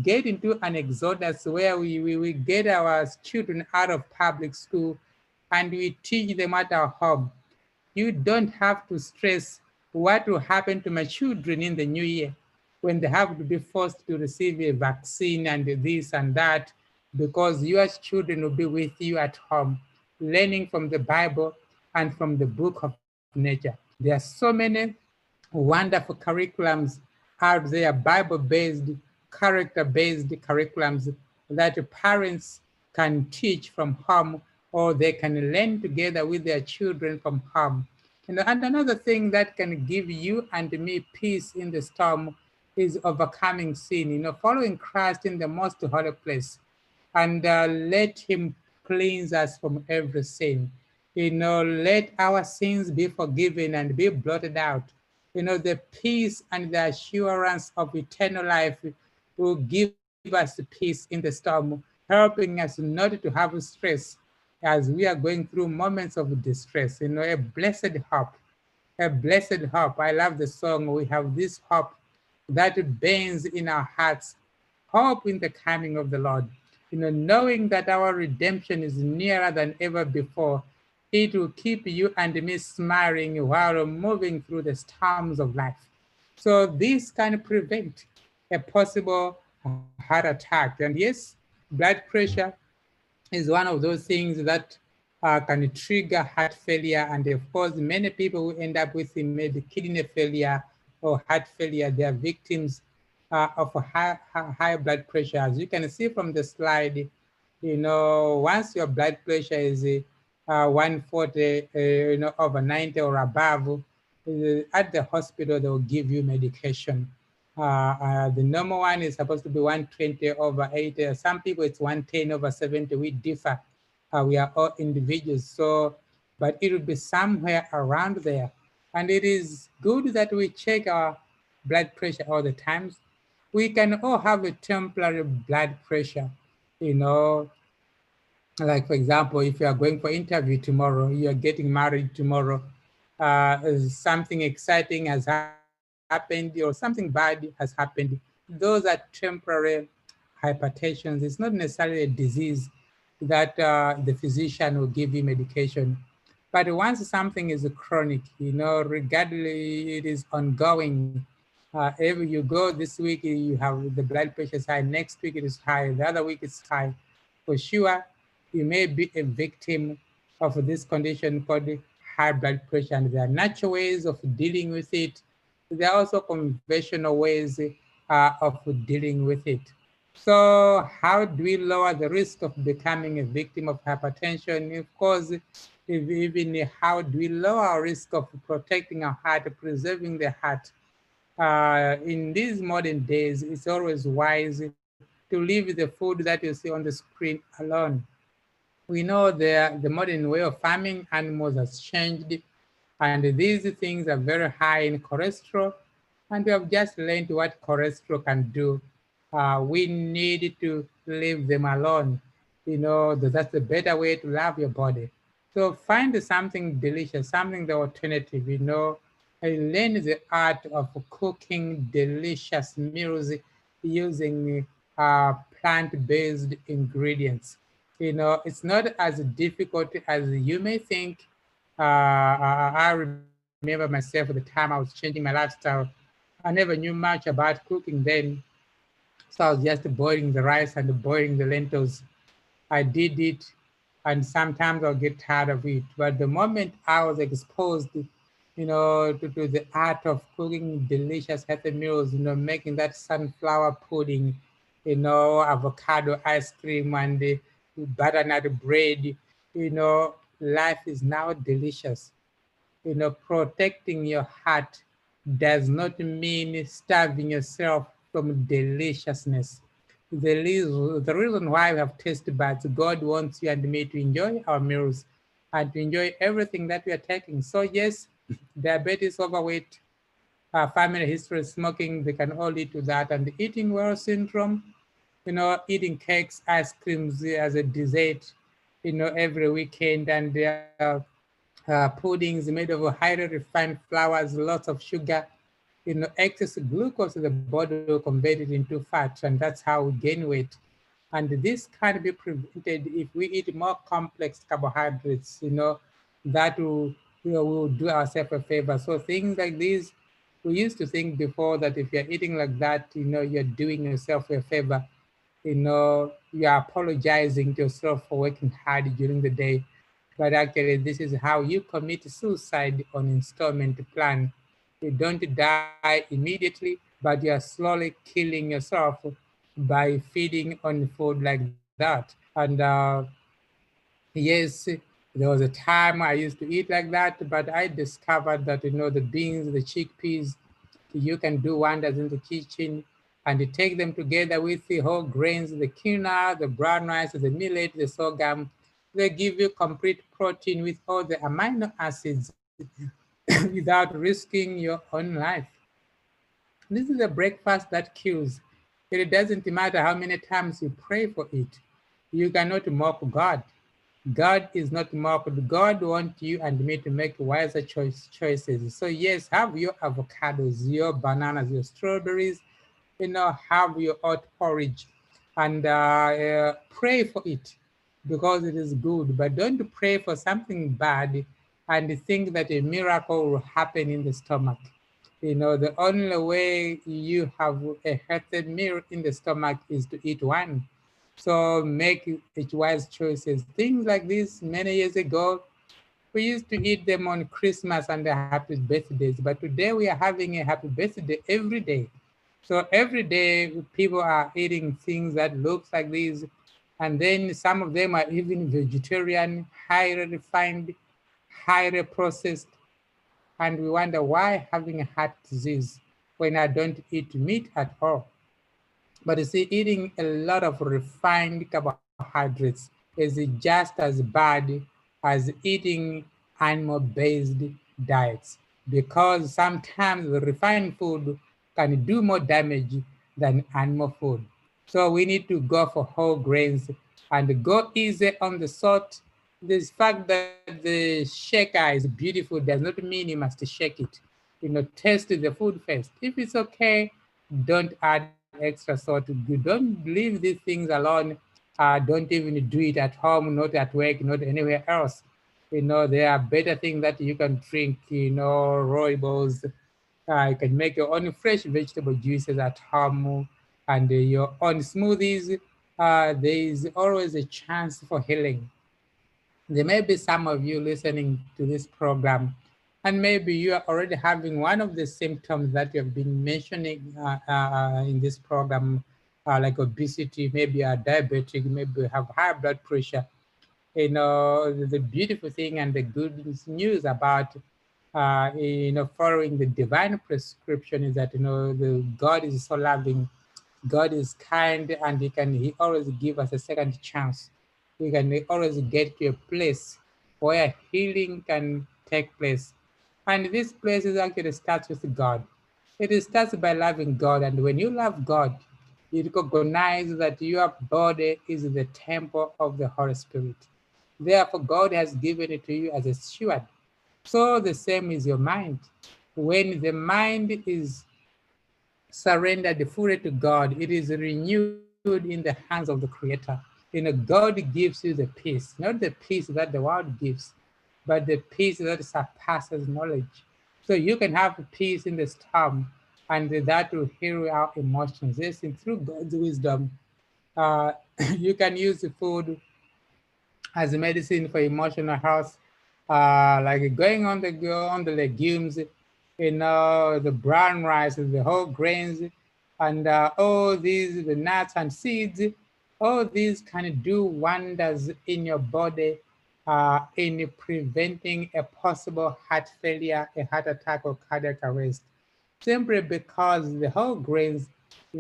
Get into an exodus where we get our children out of public school and we teach them at our home. You don't have to stress what will happen to my children in the new year when they have to be forced to receive a vaccine and this and that, because your children will be with you at home, learning from the Bible and from the book of nature. There are so many wonderful curriculums out there, Bible-based, character-based curriculums that parents can teach from home, or they can learn together with their children from home. And another thing that can give you and me peace in the storm is overcoming sin, following Christ in the most holy place, and let him cleanse us from every sin. Let our sins be forgiven and be blotted out. The peace and the assurance of eternal life will give us peace in the storm, helping us not to have stress as we are going through moments of distress. A blessed hope, a blessed hope. I love the song. We have this hope that burns in our hearts, hope in the coming of the Lord. Knowing that our redemption is nearer than ever before, it will keep you and me smiling while moving through the storms of life. So this can prevent a possible heart attack. And yes, blood pressure is one of those things that can trigger heart failure. And of course, many people who end up with maybe kidney failure or heart failure, they are victims of a high blood pressure. As you can see from the slide, once your blood pressure is 140, over 90 or above, at the hospital, they will give you medication. The normal one is supposed to be 120 over 80. Some people it's 110 over 70. We differ. We are all individuals. So, but it will be somewhere around there. And it is good that we check our blood pressure all the times. We can all have a temporary blood pressure, like for example, if you are going for interview tomorrow, you are getting married tomorrow, something exciting has happened or something bad has happened. Those are temporary hypertensions. It's not necessarily a disease that the physician will give you medication. But once something is chronic, regardless, it is ongoing. Every you go this week, you have the blood pressure is high. Next week it is high. The other week it's high. For sure, you may be a victim of this condition called high blood pressure, and there are natural ways of dealing with it. There are also conventional ways of dealing with it. So how do we lower the risk of becoming a victim of hypertension? Of course, even how do we lower our risk of protecting our heart, preserving the heart? In these modern days, it's always wise to leave the food that you see on the screen alone. We know the modern way of farming animals has changed, and these things are very high in cholesterol, and we have just learned what cholesterol can do. We need to leave them alone. That's a better way to love your body. So find something delicious, something the alternative, and learn the art of cooking delicious meals using plant-based ingredients. It's not as difficult as you may think. I remember myself at the time I was changing my lifestyle. I never knew much about cooking then. So I was just boiling the rice and boiling the lentils. I did it, and sometimes I'll get tired of it. But the moment I was exposed, to the art of cooking delicious healthy meals, making that sunflower pudding, avocado ice cream and the butternut bread, life is now delicious. Protecting your heart does not mean starving yourself from deliciousness. The reason why we have taste buds, God wants you and me to enjoy our meals and to enjoy everything that we are taking. So yes, diabetes, overweight, family history, smoking, they can all lead to that. And the eating well syndrome, eating cakes, ice creams as a dessert, every weekend, and puddings made of highly refined flours, lots of sugar, excess glucose in the body will convert it into fat, and that's how we gain weight. And this can be prevented if we eat more complex carbohydrates, that will do ourselves a favor. So things like these, we used to think before that if you're eating like that, you're doing yourself a favor. You're apologizing to yourself for working hard during the day. But actually, this is how you commit suicide on installment plan. You don't die immediately, but you're slowly killing yourself by feeding on food like that. And yes, there was a time I used to eat like that, but I discovered that, you know, the beans, the chickpeas, you can do wonders in the kitchen, and you take them together with the whole grains, the quinoa, the brown rice, the millet, the sorghum. They give you complete protein with all the amino acids without risking your own life. This is a breakfast that kills. It doesn't matter how many times you pray for it. You cannot mock God. God is not mocked. God wants you and me to make wiser choices. So yes, have your avocados, your bananas, your strawberries, you know, have your oat porridge, and pray for it because it is good. But don't pray for something bad and think that a miracle will happen in the stomach. You know, the only way you have a healthy meal in the stomach is to eat one. So make it wise choices. Things like this many years ago, we used to eat them on Christmas and the happy birthdays, but today we are having a happy birthday every day. So every day people are eating things that looks like this, and then some of them are even vegetarian, highly refined, highly processed, and we wonder why having a heart disease when I don't eat meat at all. But you see, eating a lot of refined carbohydrates is just as bad as eating animal-based diets, because sometimes the refined food can do more damage than animal food. So we need to go for whole grains and go easy on the salt. This fact that the shaker is beautiful does not mean you must shake it. You know, taste the food first. If it's okay, don't add extra salt. You don't leave these things alone. Don't even do it at home, not at work, not anywhere else. You know, there are better things that you can drink, you know, rooibos. You can make your own fresh vegetable juices at home and your own smoothies. There is always a chance for healing. There may be some of you listening to this program, and maybe you are already having one of the symptoms that you have been mentioning in this program, like obesity, maybe you are diabetic, maybe you have high blood pressure. You know, the beautiful thing and the good news about, you know, following the divine prescription is that, you know, the God is so loving, God is kind, and he always give us a second chance. We can always get to a place where healing can take place. And this place is actually starts with God. It starts by loving God. And when you love God, you recognize that your body is the temple of the Holy Spirit. Therefore, God has given it to you as a steward. So the same is your mind. When the mind is surrendered fully to God, it is renewed in the hands of the Creator. You know, God gives you the peace, not the peace that the world gives, but the peace that surpasses knowledge. So you can have peace in the storm, and that will heal our emotions. Yes, and through God's wisdom, uh, you can use the food as a medicine for emotional health, like going on the legumes, you know, the brown rice, the whole grains, and all these, the nuts and seeds. All these can do wonders in your body in preventing a possible heart failure, a heart attack, or cardiac arrest, simply because the whole grains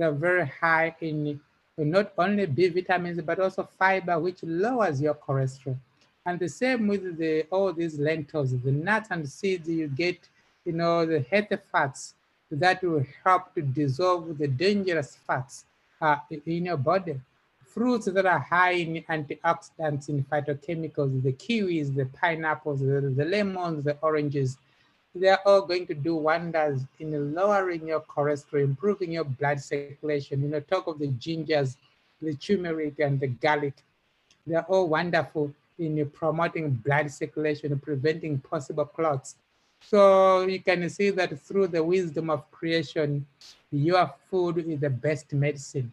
are very high in not only B vitamins, but also fiber, which lowers your cholesterol. And the same with all these lentils, the nuts and seeds, you get, you know, the healthy fats that will help to dissolve the dangerous fats in your body. Fruits that are high in antioxidants, in phytochemicals, the kiwis, the pineapples, the lemons, the oranges, they're all going to do wonders in lowering your cholesterol, improving your blood circulation. You know, talk of the gingers, the turmeric, and the garlic. They're all wonderful in promoting blood circulation and preventing possible clots. So you can see that through the wisdom of creation, your food is the best medicine.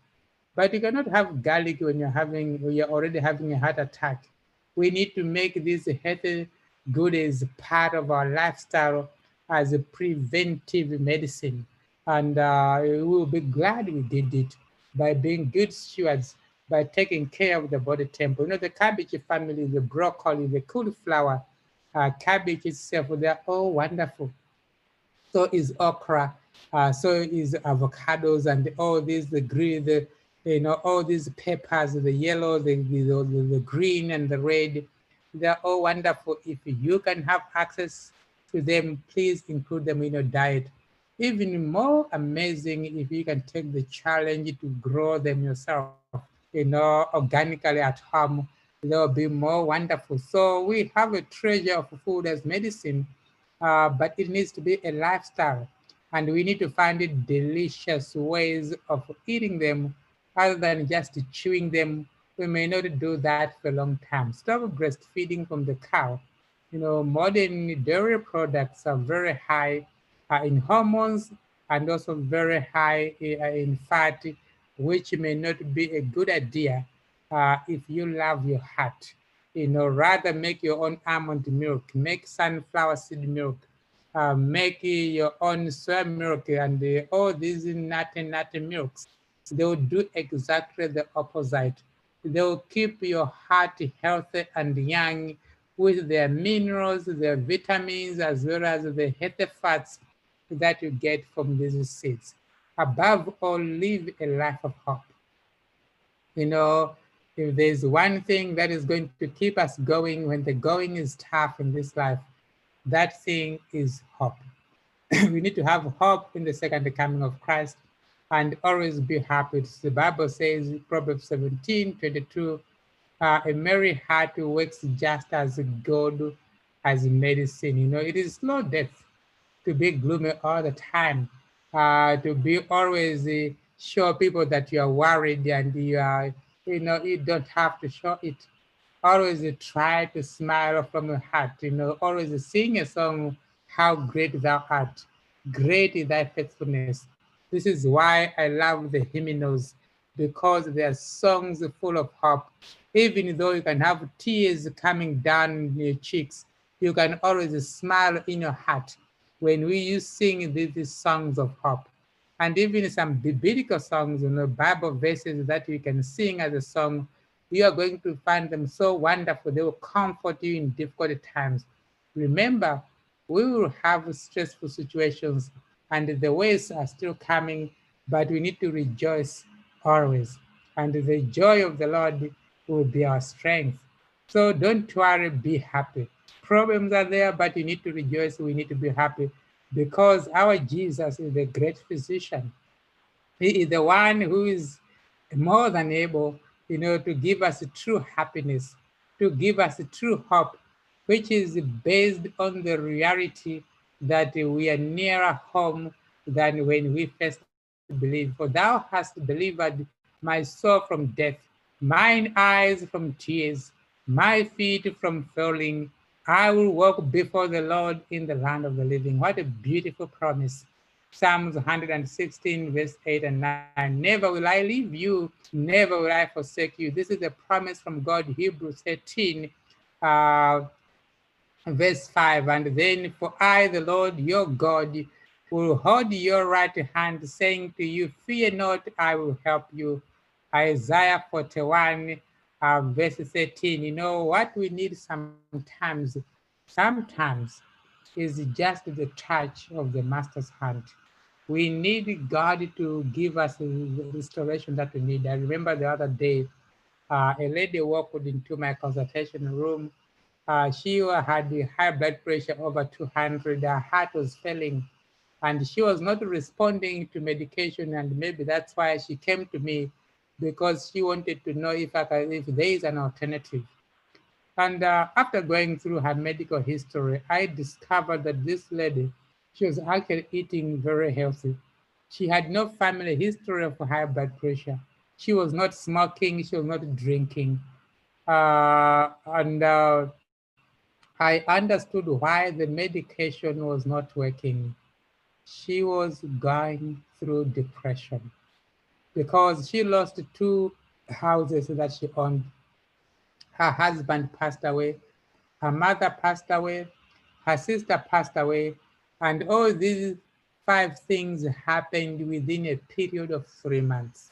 But you cannot have garlic when you're already having a heart attack. We need to make this healthy goodies part of our lifestyle as a preventive medicine. And we will be glad we did it by being good stewards, by taking care of the body temple. You know, the cabbage family, the broccoli, the cauliflower, cabbage itself, they're all wonderful. So is okra, so is avocados, and all these, the green, the, you know, all these peppers, the yellow, the green and the red, they're all wonderful. If you can have access to them, please include them in your diet. Even more amazing if you can take the challenge to grow them yourself, you know, organically at home. They'll be more wonderful. So we have a treasure of food as medicine, but it needs to be a lifestyle. And we need to find delicious ways of eating them other than just chewing them. We may not do that for a long time. Stop breastfeeding from the cow. You know, modern dairy products are very high in hormones and also very high in fat, which may not be a good idea if you love your heart. You know, rather make your own almond milk, make sunflower seed milk, make your own soy milk, and all these nutty milks. They will do exactly the opposite. They will keep your heart healthy and young with their minerals, their vitamins, as well as the healthy fats that you get from these seeds. Above all, live a life of hope. You know, if there's one thing that is going to keep us going when the going is tough in this life, that thing is hope. We need to have hope in the second coming of Christ and always be happy. The Bible says, Proverbs 17:22, a merry heart works just as good as medicine. You know, it is slow death to be gloomy all the time, to be always show people that you are worried and you are, you know, you don't have to show it. Always try to smile from your heart, you know, always sing a song, how great thou art, great is thy faithfulness. This is why I love the hymnals, because they are songs full of hope. Even though you can have tears coming down your cheeks, you can always smile in your heart when we sing these songs of hope. And even some biblical songs, you know, Bible verses that you can sing as a song, you are going to find them so wonderful. They will comfort you in difficult times. Remember, we will have stressful situations and the ways are still coming, but we need to rejoice always. And the joy of the Lord will be our strength. So don't worry, be happy. Problems are there, but you need to rejoice. We need to be happy because our Jesus is the great physician. He is the one who is more than able, you know, to give us true happiness, to give us true hope, which is based on the reality that we are nearer home than when we first believed. For thou hast delivered my soul from death, mine eyes from tears, my feet from falling. I will walk before the Lord in the land of the living. What a beautiful promise. Psalms 116, verse 8 and 9. Never will I leave you, never will I forsake you. This is a promise from God, Hebrews 13, verse 5. And then, for I, the Lord your God, will hold your right hand, saying to you, fear not, I will help you. Isaiah 41, verse 13. You know, what we need sometimes is just the touch of the master's hand. We need God to give us the restoration that we need. I remember the other day, a lady walked into my consultation room. She had high blood pressure over 200. Her heart was failing, and she was not responding to medication. And maybe that's why she came to me, because she wanted to know if there is an alternative. And after going through her medical history, I discovered that this lady, she was actually eating very healthy. She had no family history of high blood pressure. She was not smoking, she was not drinking. And I understood why the medication was not working. She was going through depression because she lost 2 houses that she owned. Her husband passed away, her mother passed away, her sister passed away, and all these 5 things happened within a period of 3 months.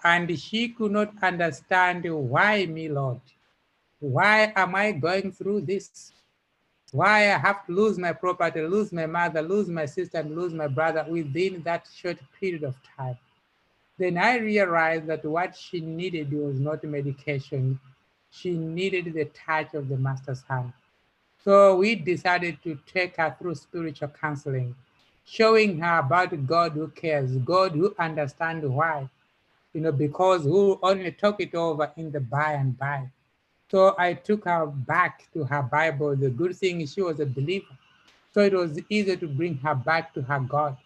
And she could not understand, why me, Lord? Why am I going through this? Why I have to lose my property, lose my mother, lose my sister, and lose my brother within that short period of time? Then I realized that what she needed was not medication. She needed the touch of the Master's hand. So we decided to take her through spiritual counseling, showing her about God who cares, God who understands why, because who only talk it over in the by and by. So I took her back to her Bible. The good thing is she was a believer. So it was easy to bring her back to her God.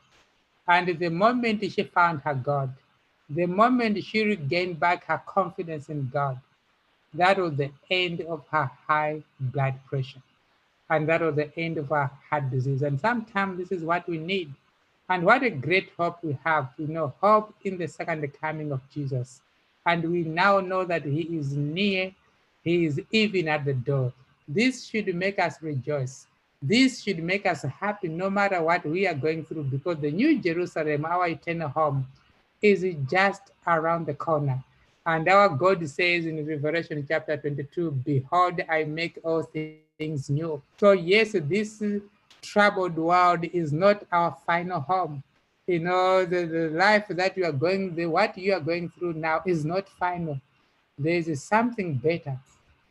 And the moment she found her God, the moment she regained back her confidence in God, that was the end of her high blood pressure. And that was the end of her heart disease. And sometimes this is what we need. And what a great hope we have, hope in the second coming of Jesus. And we now know that he is near, he is even at the door. This should make us rejoice. This should make us happy no matter what we are going through, because the New Jerusalem, our eternal home, is just around the corner. And our God says in Revelation chapter 22, behold, I make all things new. So yes, this troubled world is not our final home. The life that you are going, what you are going through now is not final. There is something better.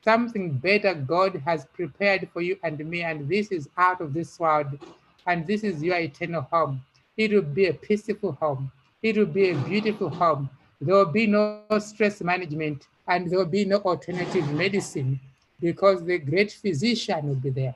Something better God has prepared for you and me, and this is out of this world, and this is your eternal home. It will be a peaceful home. It will be a beautiful home. There will be no stress management, and there will be no alternative medicine, because the great physician will be there,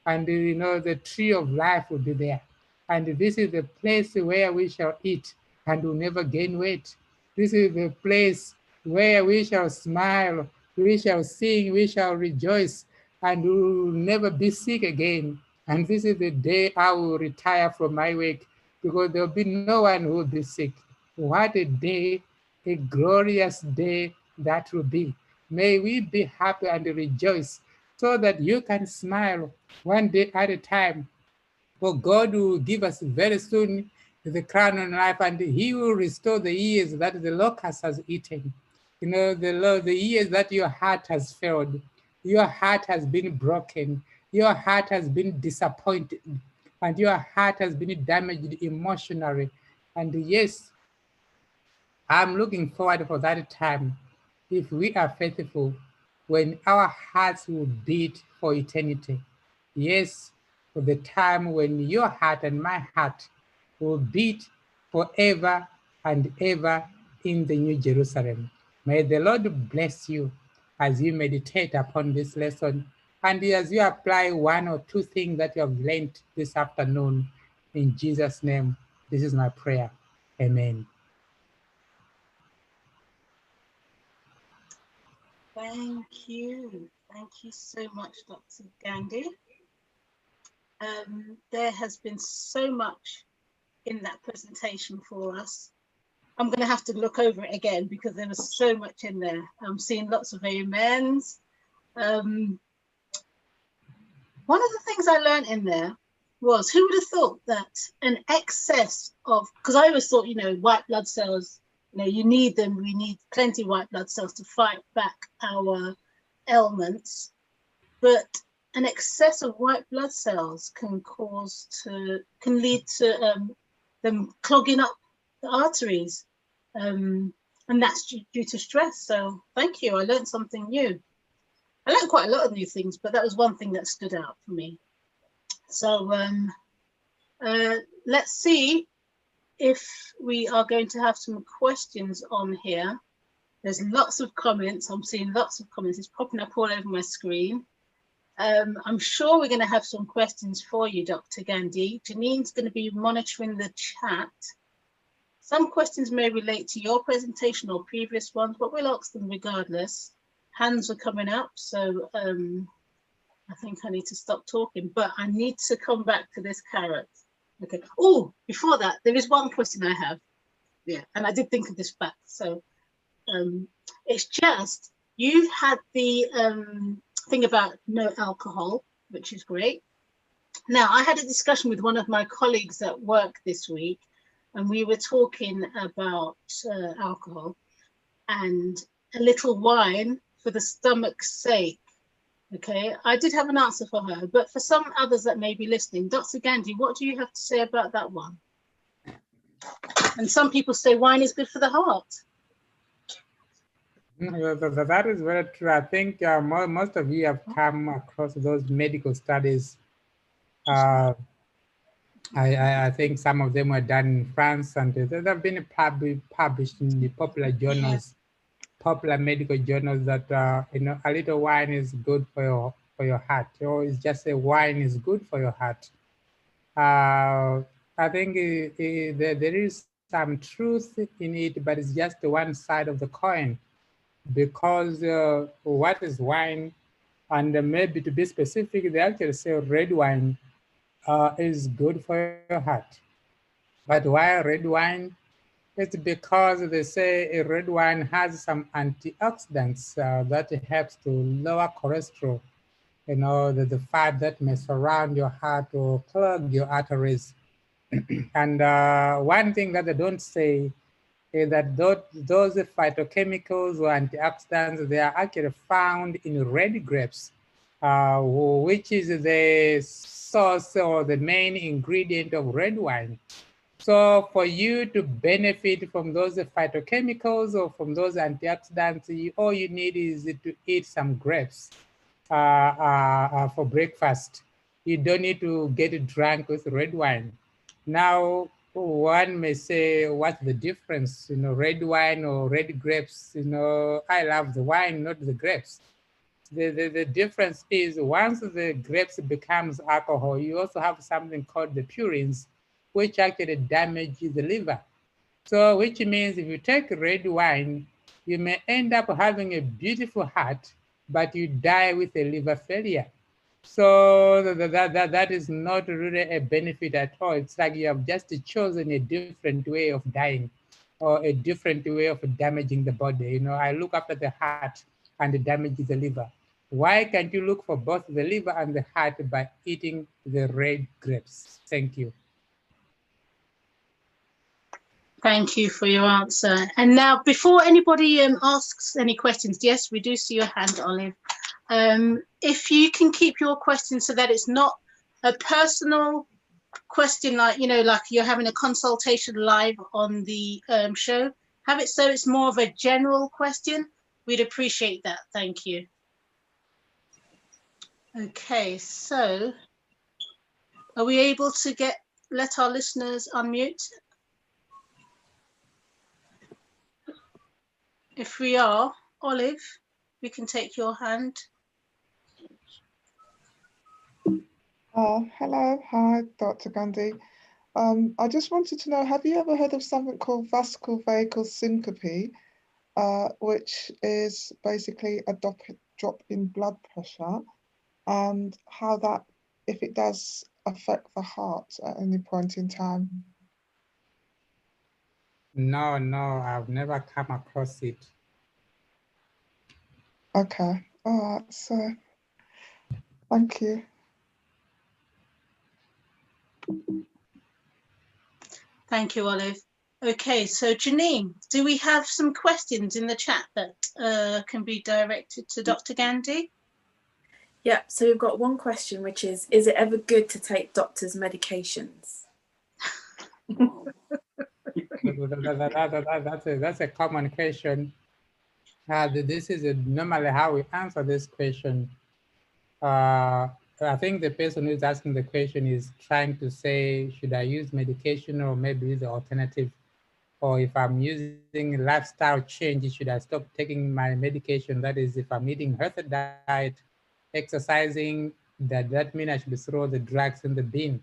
and the tree of life will be there. And this is the place where we shall eat and will never gain weight. This is the place where we shall smile, we shall sing, we shall rejoice, and we will never be sick again. And this is the day I will retire from my work, because there will be no one who will be sick. What a day, a glorious day that will be. May we be happy and rejoice, so that you can smile one day at a time. For God will give us very soon the crown of life, and he will restore the years that the locust has eaten. The years that your heart has failed, your heart has been broken, your heart has been disappointed, and your heart has been damaged emotionally. And yes, I'm looking forward for that time, if we are faithful, when our hearts will beat for eternity. Yes, for the time when your heart and my heart will beat forever and ever in the New Jerusalem. May the Lord bless you as you meditate upon this lesson, and as you apply one or two things that you have learned this afternoon. In Jesus' name, this is my prayer. Amen. Thank you. Thank you so much, Dr. Gandhi. There has been so much in that presentation for us. I'm going to have to look over it again, because there was so much in there. I'm seeing lots of amens. One of the things I learned in there was, who would have thought that an excess of, because I always thought, white blood cells, you need them. We need plenty of white blood cells to fight back our ailments. But an excess of white blood cells can lead to them clogging up the arteries. And that's due to stress. So thank you. I learned something new. I learned quite a lot of new things, but that was one thing that stood out for me. So let's see if we are going to have some questions on here. There's lots of comments. I'm seeing lots of comments. It's popping up all over my screen. I'm sure we're going to have some questions for you, Dr. Gandhi. Janine's going to be monitoring the chat. Some questions may relate to your presentation or previous ones, but we'll ask them regardless. Hands are coming up, so I think I need to stop talking, but I need to come back to this carrot. Okay. Oh, before that, there is one question I have. Yeah, and I did think of this back. So it's just, you had the thing about no alcohol, which is great. Now, I had a discussion with one of my colleagues at work this week, and we were talking about alcohol. and a little wine for the stomach's sake. Okay, I did have an answer for her, but for some others that may be listening, Dr. Gandhi, what do you have to say about that one? And some people say wine is good for the heart. That is very true. I think most of you have come across those medical studies. I think some of them were done in France, and they've been published in the popular journals, popular medical journals, that you know, a little wine is good for your heart, or it's just a wine is good for your heart. I think there is some truth in it, but it's just one side of the coin, because what is wine? And maybe to be specific, they actually say red wine is good for your heart. But why red wine? It's because they say a red wine has some antioxidants that helps to lower cholesterol, you know, the fat that may surround your heart or clog your arteries. And one thing that they don't say is that those phytochemicals or antioxidants, they are actually found in red grapes, which is the source or the main ingredient of red wine. So for you to benefit from those phytochemicals or from those antioxidants, all you need is to eat some grapes for breakfast. You don't need to get drunk with red wine. Now, one may say, what's the difference? You know, red wine or red grapes? You know, I love the wine, not the grapes. The difference is once the grapes becomes alcohol, you also have something called the purines, which actually damages the liver. So which means if you take red wine, you may end up having a beautiful heart, but you die with a liver failure. So that is not really a benefit at all. It's like you have just chosen a different way of dying or a different way of damaging the body. You know, I look after the heart and it damages the liver. Why can't you look for both the liver and the heart by eating the red grapes? Thank you. Thank you for your answer. And now, before anybody asks any questions, yes, we do see your hand, Olive. If you can keep your questions so that it's not a personal question, like, you know, like you're having a consultation live on the show, have it so it's more of a general question. We'd appreciate that. Thank you. Okay, so are we able to let our listeners unmute? If we are, Olive, we can take your hand. Hello, hi, Dr. Gandhi. I just wanted to know, have you ever heard of something called vascular vagal syncope, which is basically a drop in blood pressure, and how that, if it does affect the heart at any point in time? No, I've never come across it. Okay, all right, so thank you. Thank you, Olive. Okay, so Janine, do we have some questions in the chat that can be directed to Dr. Gandhi? Yeah, so we've got one question, which is it ever good to take doctors' medications? That's a common question. This is normally how we answer this question. I think the person who's asking the question is trying to say, should I use medication or maybe the alternative? Or if I'm using lifestyle change, should I stop taking my medication? That is, if I'm eating healthy diet, exercising, that means I should throw the drugs in the bin.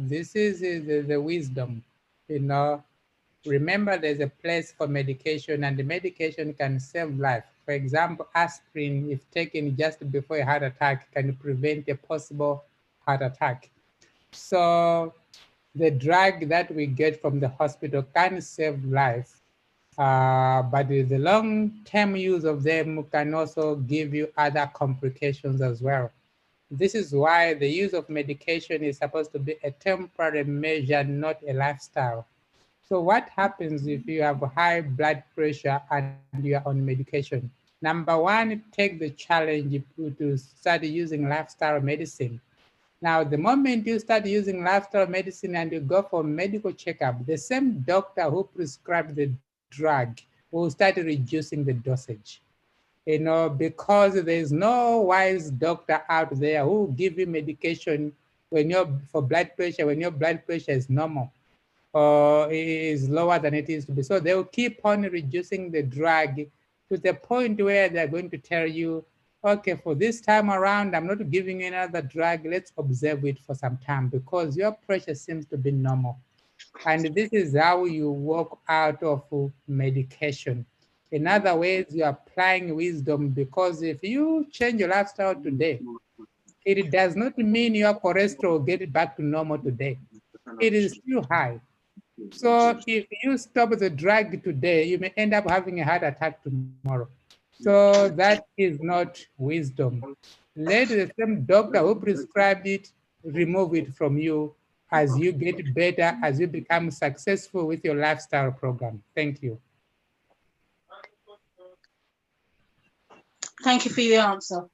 This is the wisdom, you know. Remember, there's a place for medication, and the medication can save life. For example, aspirin, if taken just before a heart attack, can prevent a possible heart attack. So the drug that we get from the hospital can save life, but the long-term use of them can also give you other complications as well. This is why the use of medication is supposed to be a temporary measure, not a lifestyle. So what happens if you have high blood pressure and you are on medication? Number one, take the challenge to start using lifestyle medicine. Now, the moment you start using lifestyle medicine and you go for medical checkup, the same doctor who prescribed the drug will start reducing the dosage. You know, because there's no wise doctor out there who will give you medication when you're for blood pressure, when your blood pressure is normal or is lower than it is to be. So they'll keep on reducing the drug to the point where they're going to tell you, okay, for this time around, I'm not giving you another drug. Let's observe it for some time because your pressure seems to be normal. And this is how you walk out of medication. In other words, you're applying wisdom, because if you change your lifestyle today, it does not mean your cholesterol will get back to normal today. It is still high. So if you stop the drug today, you may end up having a heart attack tomorrow. So that is not wisdom. Let the same doctor who prescribed it remove it from you as you get better, as you become successful with your lifestyle program. Thank you. Thank you for your answer.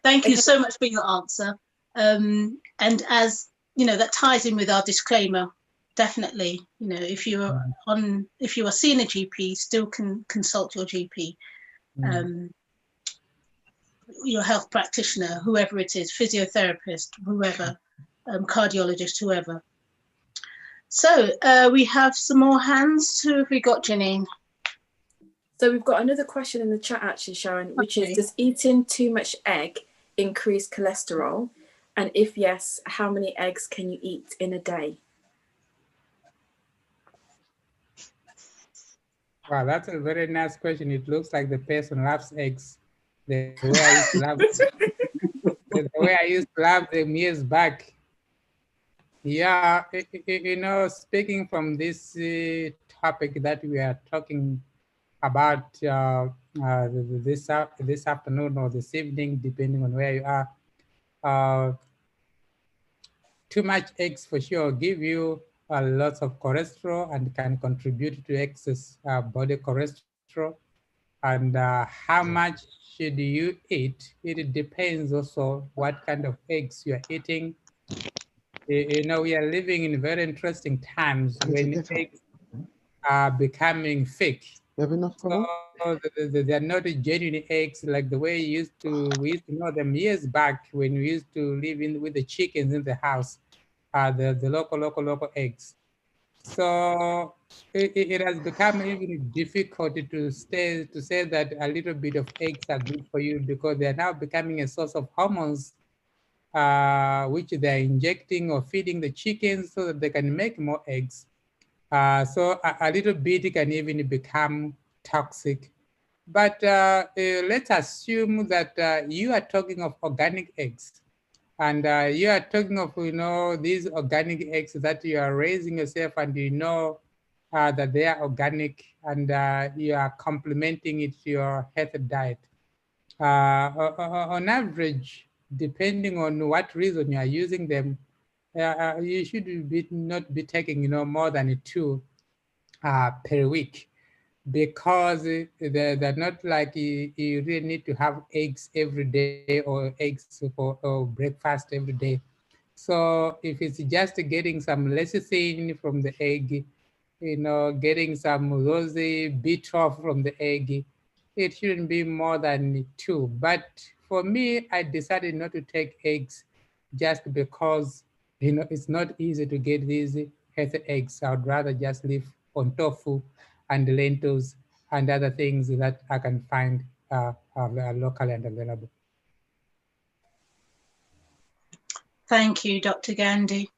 Thank you so much for your answer. And as you know, that ties in with our disclaimer. Definitely, you know, if you are seeing a GP, still can consult your GP, your health practitioner, whoever it is, physiotherapist, whoever, cardiologist, whoever. So we have some more hands. Who have we got, Janine? So we've got another question in the chat actually, Sharon, which is, does eating too much egg increase cholesterol? And if yes, how many eggs can you eat in a day? Wow, that's a very nice question. It looks like the person loves eggs the way I used to love the way I used to love them years back. Yeah, you know, speaking from this topic that we are talking about this afternoon or this evening, depending on where you are, too much eggs for sure give you lots of cholesterol and can contribute to excess body cholesterol. And how much should you eat? It depends also what kind of eggs you're eating. You know, we are living in very interesting times when eggs are becoming fake. So they're not genuine eggs like the way we used to know them years back when we used to live in with the chickens in the house, the local eggs. So it has become even difficult to say that a little bit of eggs are good for you, because they are now becoming a source of hormones which they're injecting or feeding the chickens so that they can make more eggs. So a little bit can even become toxic. But let's assume that you are talking of organic eggs. And you are talking of, you know, these organic eggs that you are raising yourself, and you know that they are organic, and you are complementing it to your healthy diet. On average, depending on what reason you are using them, you should not be taking, you know, more than 2 per week, because they're not like you really need to have eggs every day or eggs or breakfast every day. So if it's just getting some lecithin from the egg, you know, getting some rosy B12 from the egg, it shouldn't be more than 2. But for me, I decided not to take eggs just because, you know, it's not easy to get these healthy eggs. I would rather just live on tofu and lentils and other things that I can find locally and available. Thank you, Dr. Gandhi.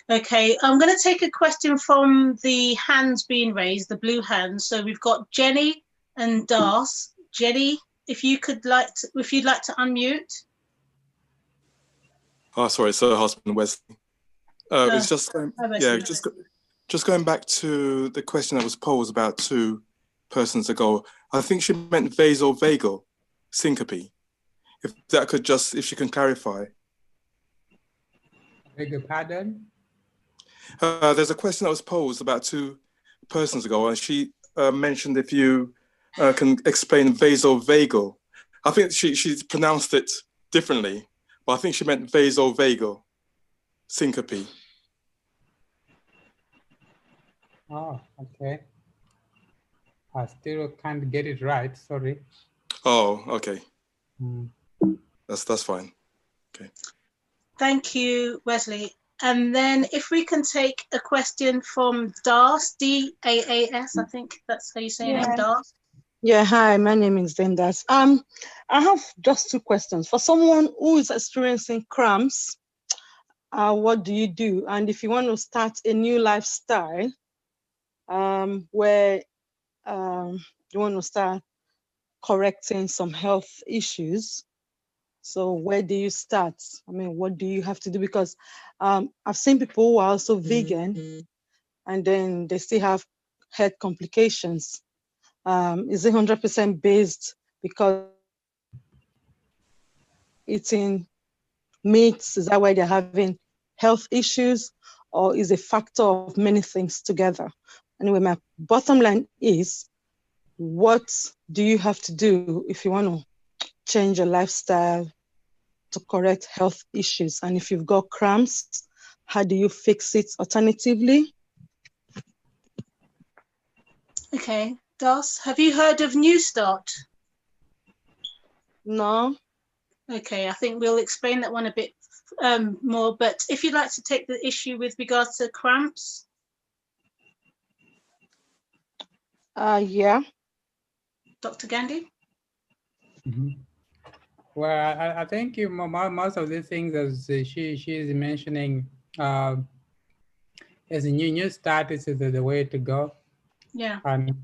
Okay, I'm going to take a question from the hands being raised, the blue hands. So we've got Jenny and Das. Jenny, if you'd like to unmute. Oh, sorry, Sir Husband Wesley. It's just just going back to the question that was posed about 2 persons ago. I think she meant vasovagal syncope. If that could if she can clarify. Beg your pardon? There's a question that was posed about 2 persons ago, and she mentioned if you can explain vasovagal. I think she pronounced it differently, but I think she meant vasovagal syncope. Oh, okay. I still can't get it right, sorry. Oh, okay. Mm. That's fine. Okay. Thank you, Wesley. And then if we can take a question from Das, D-A-A-S, I think that's how you say your name, Das. Yeah, hi, my name is Dendas. I have just 2 questions. For someone who is experiencing cramps, what do you do? And if you want to start a new lifestyle, where you want to start correcting some health issues, so where do you start? I mean, what do you have to do? Because I've seen people who are also vegan, and then they still have health complications. Is it 100% based because eating meats? Is that why they're having health issues, or is a factor of many things together? Anyway, my bottom line is, what do you have to do if you want to change your lifestyle to correct health issues? And if you've got cramps, how do you fix it alternatively? Okay, Das, have you heard of New Start? No. Okay, I think we'll explain that one a bit more, but if you'd like to take the issue with regards to cramps. Yeah. Dr. Gandhi? Mm-hmm. Well, I think most of the things as she is mentioning, as a new start is the way to go. Yeah. And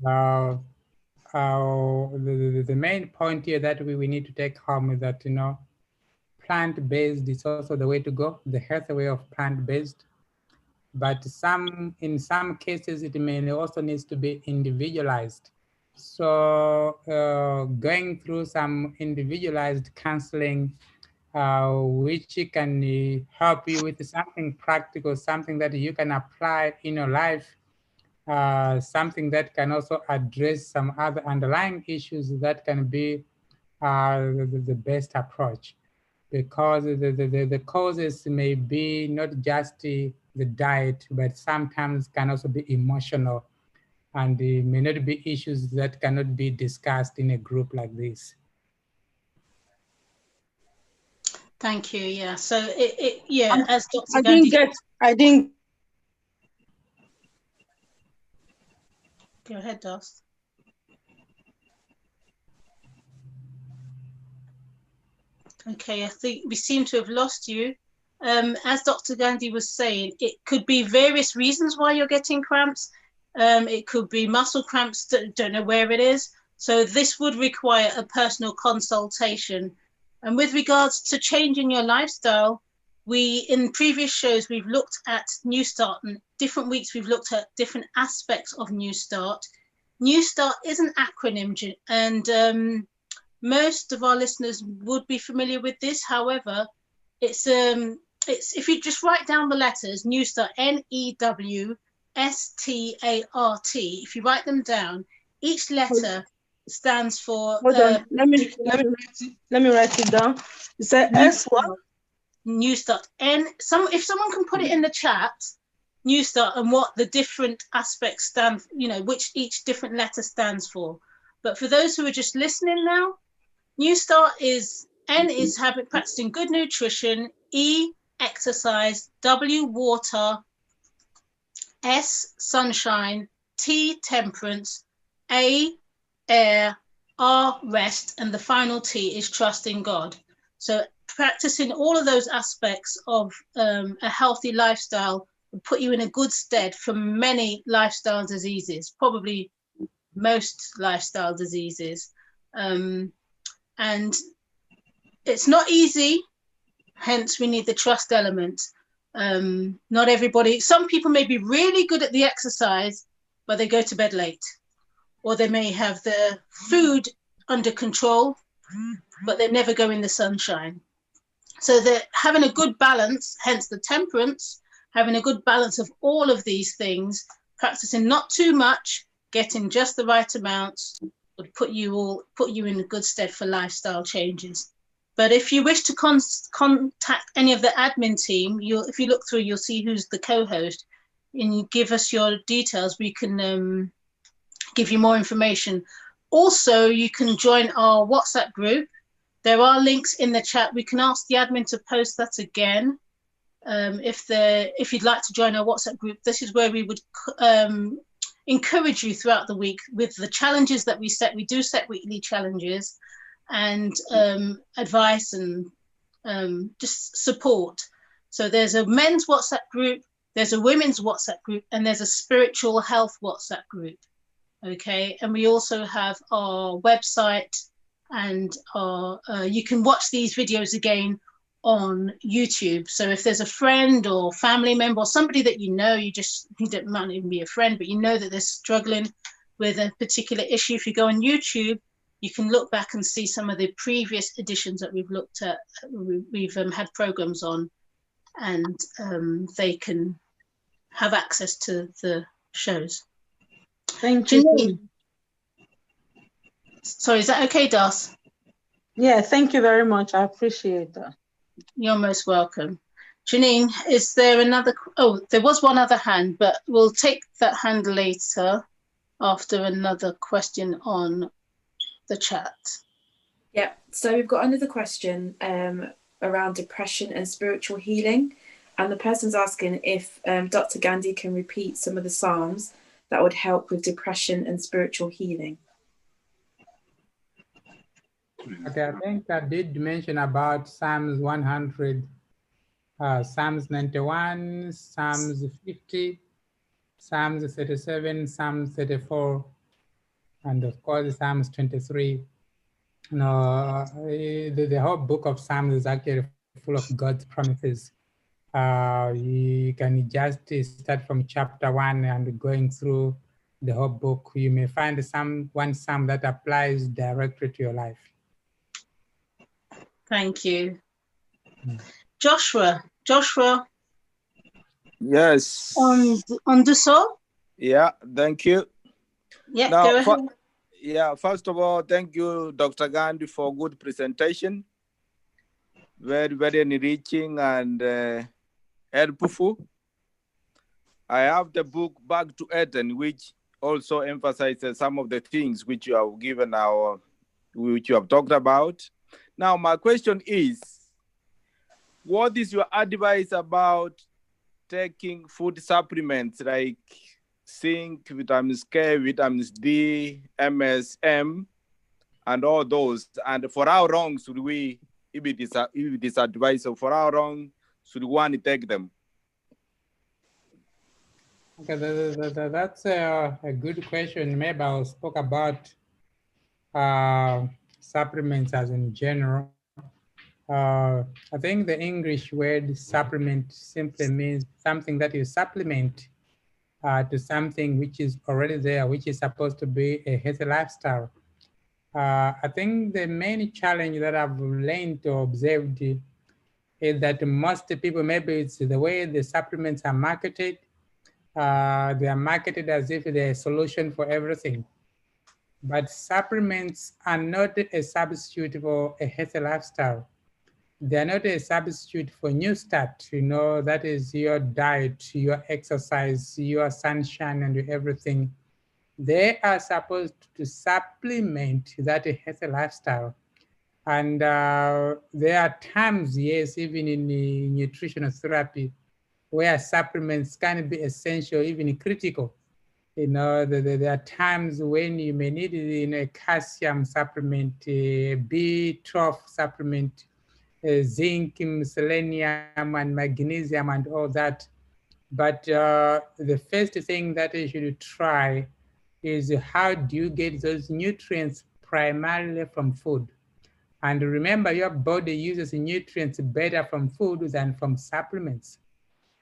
the main point here that we need to take home is that, plant-based is also the way to go, the healthy way of plant-based. But in some cases, it may also needs to be individualized. So going through some individualized counseling, which can help you with something practical, something that you can apply in your life, something that can also address some other underlying issues, that can be the best approach. Because the causes may be not just the diet, but sometimes can also be emotional, and they may not be issues that cannot be discussed in a group like this. Thank you. Yeah. So yeah, as Dr. I Gandhi. I didn't. Go ahead, Das. Okay, I think we seem to have lost you. As Dr. Gandhi was saying, it could be various reasons why you're getting cramps. It could be muscle cramps that don't know where it is. So this would require a personal consultation. And with regards to changing your lifestyle, in previous shows, we've looked at New Start, and different weeks we've looked at different aspects of New Start. New Start is an acronym, and most of our listeners would be familiar with this. However, it's if you just write down the letters, New Start, NEWSTART. If you write them down, each letter stands for. Hold on. Let me write it down. You said S what? New Start. If someone can put it in the chat, New Start, and what the different aspects stand, which each different letter stands for. But for those who are just listening now, New Start is N is practicing good nutrition, E exercise, W water, S sunshine, T temperance, A air, R rest, and the final T is trust in God. So practicing all of those aspects of a healthy lifestyle will put you in a good stead for many lifestyle diseases, probably most lifestyle diseases. And it's not easy, hence we need the trust element. Not everybody, some people may be really good at the exercise, but they go to bed late, or they may have the food under control, but they never go in the sunshine. So they're having a good balance, hence the temperance, having a good balance of all of these things, practicing not too much, getting just the right amounts, would put you in a good stead for lifestyle changes. But if you wish to contact any of the admin team, if you look through, you'll see who's the co-host, and you give us your details, we can give you more information. Also, you can join our WhatsApp group. There are links in the chat. We can ask the admin to post that again. If you'd like to join our WhatsApp group, this is where we would encourage you throughout the week with the challenges that we set. We do set weekly challenges and advice and just support. So there's a men's WhatsApp group, there's a women's WhatsApp group, and there's a spiritual health WhatsApp group. Okay, and we also have our website, and you can watch these videos again on YouTube. So if there's a friend or family member or somebody that you know, you don't might even be a friend, but you know that they're struggling with a particular issue, if you go on YouTube, you can look back and see some of the previous editions that we've looked at, we've had programs on, and they can have access to the shows. Thank you. Janine. Sorry, is that okay, Das? Yeah, thank you very much. I appreciate that. You're most welcome. Janine, is there another? Oh, there was one other hand, but we'll take that hand later after another question on the chat. Yeah, so we've got another question around depression and spiritual healing. And the person's asking if Dr. Gandhi can repeat some of the Psalms that would help with depression and spiritual healing. Okay, I think I did mention about Psalms 100, Psalms 91, Psalms 50, Psalms 37, Psalms 34, and of course Psalms 23. The whole book of Psalms is actually full of God's promises. You can just start from chapter 1 and going through the whole book. You may find one psalm that applies directly to your life. Thank you. Joshua. Yes. On Duso? Yeah, thank you. Yeah, now, go ahead. First of all, thank you, Dr. Gandhi, for good presentation. Very, very enriching and helpful. I have the book Back to Eden, which also emphasizes some of the things which you have given which you have talked about. Now, my question is, what is your advice about taking food supplements like zinc, vitamins K, vitamins D, MSM, and all those? And for how long should we, if it is advised, so for how long should one take them? Okay, that's a good question. Maybe I'll speak about supplements as in general. I think the English word supplement simply means something that you supplement to something which is already there, which is supposed to be a healthy lifestyle. I think the main challenge that I've learned or observed is that most people, maybe it's the way the supplements are marketed. They are marketed as if they're a solution for everything. But supplements are not a substitute for a healthy lifestyle. They're not a substitute for New Start. That is your diet, your exercise, your sunshine, and everything. They are supposed to supplement that healthy lifestyle. And there are times, yes, even in nutritional therapy, where supplements can be essential, even critical. There are times when you may need a calcium supplement, B12 supplement, zinc, selenium, and magnesium, and all that. But the first thing that you should try is how do you get those nutrients primarily from food? And remember, your body uses nutrients better from food than from supplements.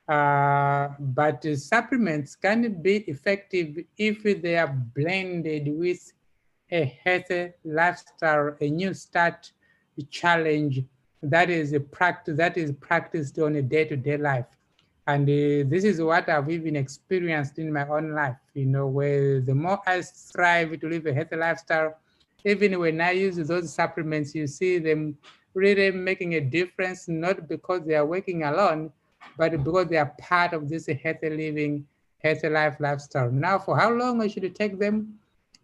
But supplements can be effective if they are blended with a healthy lifestyle, a New Start challenge that is practiced on a day-to-day life. And this is what I've even experienced in my own life, where the more I strive to live a healthy lifestyle, even when I use those supplements, you see them really making a difference, not because they are working alone, but because they are part of this healthy living, healthy lifestyle. Now, for how long I should take them?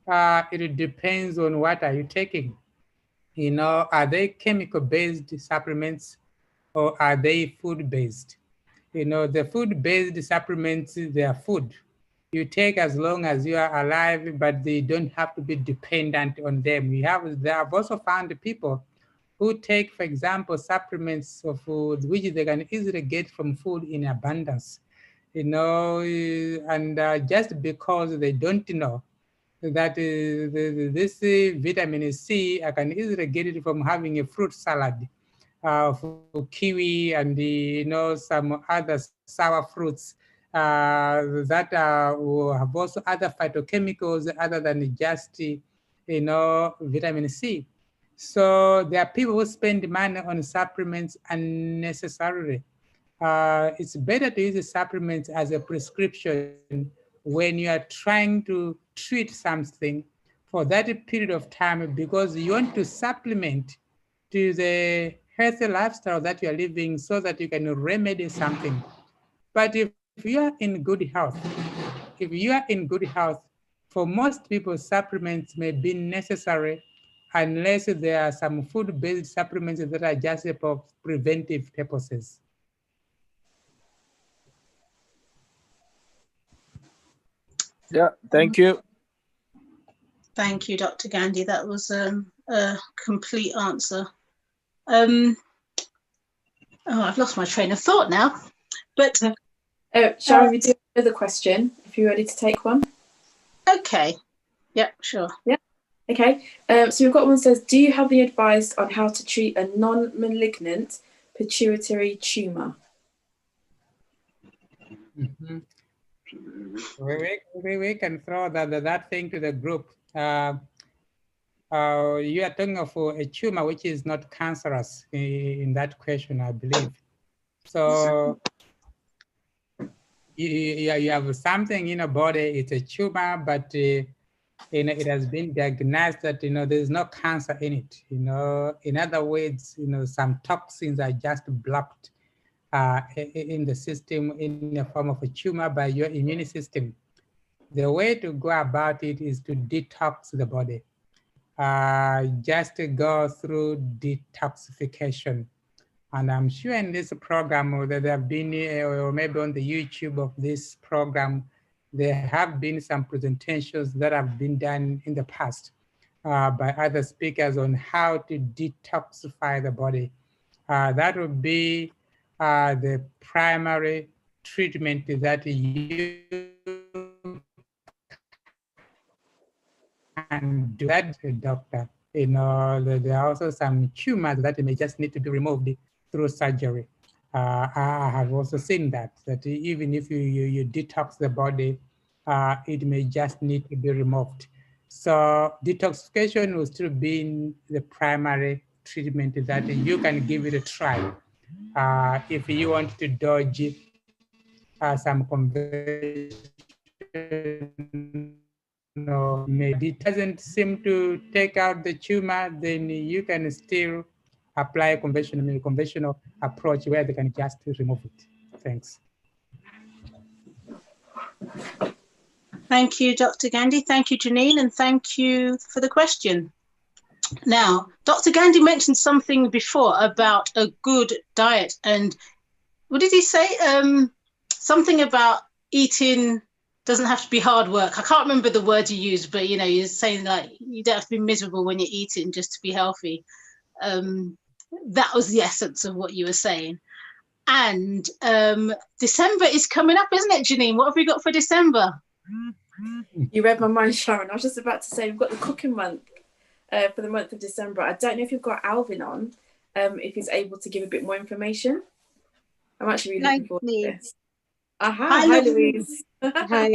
It depends on what are you taking. Are they chemical-based supplements or are they food-based? The food-based supplements, they are food. You take as long as you are alive, but they don't have to be dependent on them. They have also found people who take, for example, supplements of food, which they can easily get from food in abundance, and just because they don't know that this vitamin C, I can easily get it from having a fruit salad, for kiwi and some other sour fruits that have also other phytochemicals other than just vitamin C. So there are people who spend money on supplements unnecessarily. It's better to use the supplements as a prescription when you are trying to treat something for that period of time, because you want to supplement to the healthy lifestyle that you are living so that you can remedy something. But if you are in good health, for most people, supplements may be necessary unless there are some food-based supplements that are just for preventive purposes. Yeah, thank you. Thank you, Dr. Gandhi. That was a complete answer. Oh, I've lost my train of thought now. But Sharon, we do have another question, if you're ready to take one. Okay. Yeah, sure. Yeah. Okay. So we've got one that says, do you have the advice on how to treat a non-malignant pituitary tumor? Mm-hmm. We can throw that thing to the group. You are talking of a tumor which is not cancerous in that question, I believe. So you have something in your body, it's a tumor, but it has been diagnosed that there's no cancer in it. In other words, some toxins are just blocked in the system in the form of a tumor by your immune system. The way to go about it is to detox the body. Just to go through detoxification. And I'm sure in this program that there have been, or maybe on the YouTube of this program, there have been some presentations that have been done in the past by other speakers on how to detoxify the body. That would be the primary treatment that you can do. That, doctor. There are also some tumors that may just need to be removed through surgery. I have also seen that even if you detox the body, it may just need to be removed. So detoxification will still be the primary treatment that you can give it a try. If you want to dodge some conventional, maybe it doesn't seem to take out the tumor, then you can still apply a conventional approach where they can just remove it. Thanks. Thank you, Dr. Gandhi. Thank you, Janine, and thank you for the question. Now, Dr. Gandhi mentioned something before about a good diet, and what did he say? Something about eating doesn't have to be hard work. I can't remember the word you used, but you're saying like you don't have to be miserable when you're eating just to be healthy. That was the essence of what you were saying. And December is coming up, isn't it, Janine? What have we got for December? You read my mind, Sharon. I was just about to say we've got the cooking month for the month of December. I don't know if you've got Alvin on, if he's able to give a bit more information. I'm actually really looking forward to this. Hi, Louise. Hi.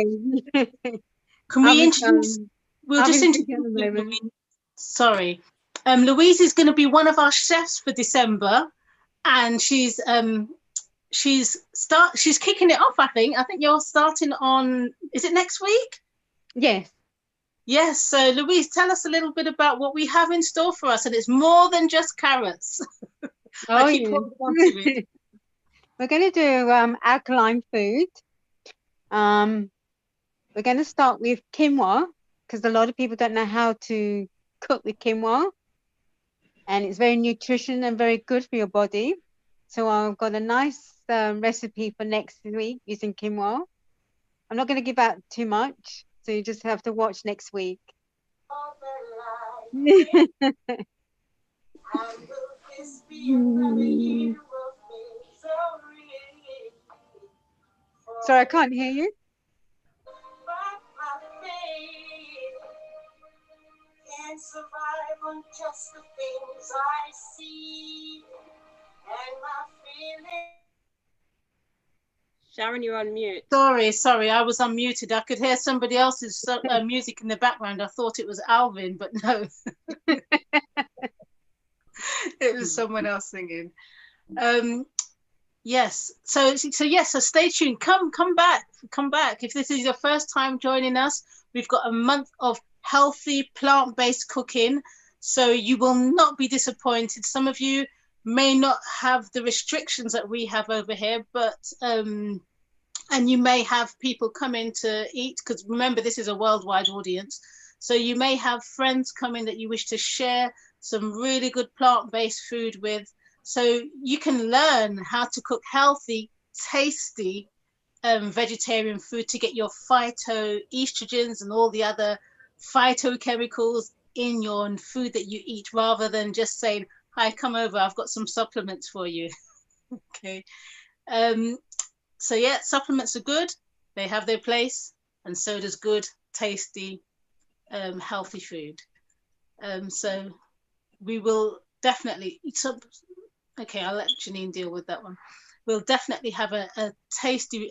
Can we introduce? We'll just introduce. Sorry, Louise is going to be one of our chefs for December, and she's she's kicking it off, I think. I think you're starting on, is it next week? Yes. Yes, so Louise, tell us a little bit about what we have in store for us, and it's more than just carrots. Oh, I keep holding on to it. We're going to do alkaline food. We're going to start with quinoa, because a lot of people don't know how to cook with quinoa, and it's very nutritious and very good for your body. So I've got a nice recipe for next week using quinoa. I'm not going to give out too much, so you just have to watch next week. Sorry, I can't hear you. Can't survive on just the things I see, and my feelings. Sharon, you're on mute. Sorry, I was unmuted. I could hear somebody else's music in the background. I thought it was Alvin, but no. It was someone else singing. Yes, so stay tuned. Come back. If this is your first time joining us, we've got a month of healthy plant-based cooking, so you will not be disappointed. Some of you may not have the restrictions that we have over here, but and you may have people come in to eat, because remember, this is a worldwide audience. So you may have friends coming that you wish to share some really good plant-based food with. So you can learn how to cook healthy, tasty vegetarian food to get your phytoestrogens and all the other phytochemicals in your food that you eat, rather than just saying, hi, come over, I've got some supplements for you. Okay. So yeah, supplements are good. They have their place, and so does good, tasty, healthy food. So we will definitely, okay, I'll let Janine deal with that one. We'll definitely have a tasty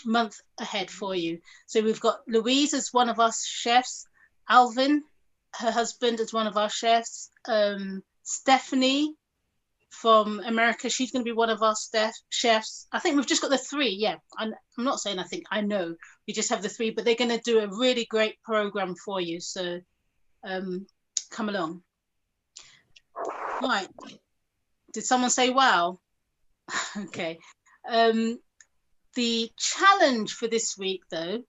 month ahead for you. So we've got Louise as one of our chefs, Alvin, her husband, as one of our chefs, Stephanie from America, she's going to be one of our chefs. I think we've just got the three. Yeah, I'm not saying I think, I know we just have the three, but they're going to do a really great program for you. So come along. Right. Did someone say wow? Okay. The challenge for this week, though,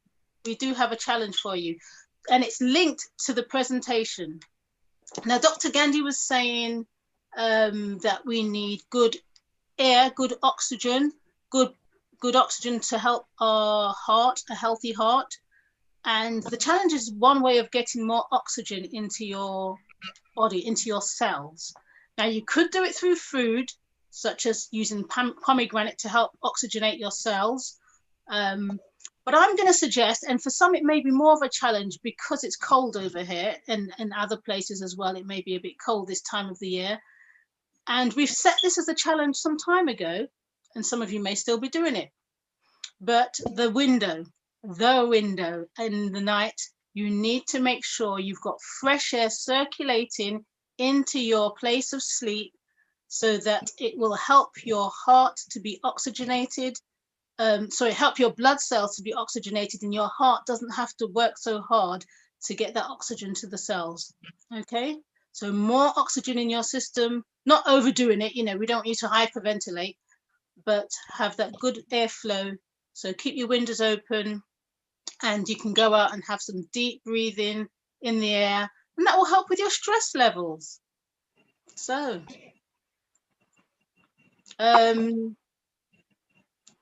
we do have a challenge for you, and it's linked to the presentation. Now, Dr. Gandhi was saying that we need good air, good oxygen to help our heart, a healthy heart. And the challenge is one way of getting more oxygen into your body, into your cells. Now, you could do it through food, such as using pomegranate to help oxygenate your cells. But I'm going to suggest, and for some it may be more of a challenge because it's cold over here, and other places as well, it may be a bit cold this time of the year. And we've set this as a challenge some time ago, and some of you may still be doing it. But the window in the night, you need to make sure you've got fresh air circulating into your place of sleep, so that it will help your heart to be oxygenated. Help your blood cells to be oxygenated, and your heart doesn't have to work so hard to get that oxygen to the cells. Okay, so more oxygen in your system, not overdoing it. We don't need to hyperventilate, but have that good airflow. So keep your windows open, and you can go out and have some deep breathing in the air, and that will help with your stress levels. So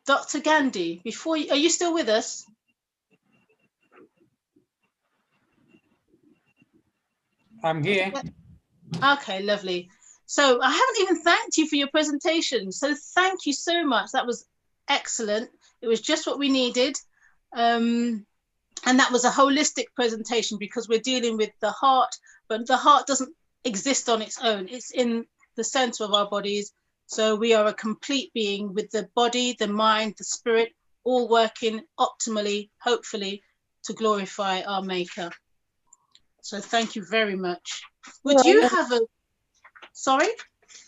Dr. Gandhi, are you still with us? I'm here. Okay, lovely. So I haven't even thanked you for your presentation. So thank you so much. That was excellent. It was just what we needed. And that was a holistic presentation, because we're dealing with the heart, but the heart doesn't exist on its own. It's in the center of our bodies. So we are a complete being with the body, the mind, the spirit, all working optimally, hopefully, to glorify our Maker. So thank you very much. Would you have a, sorry?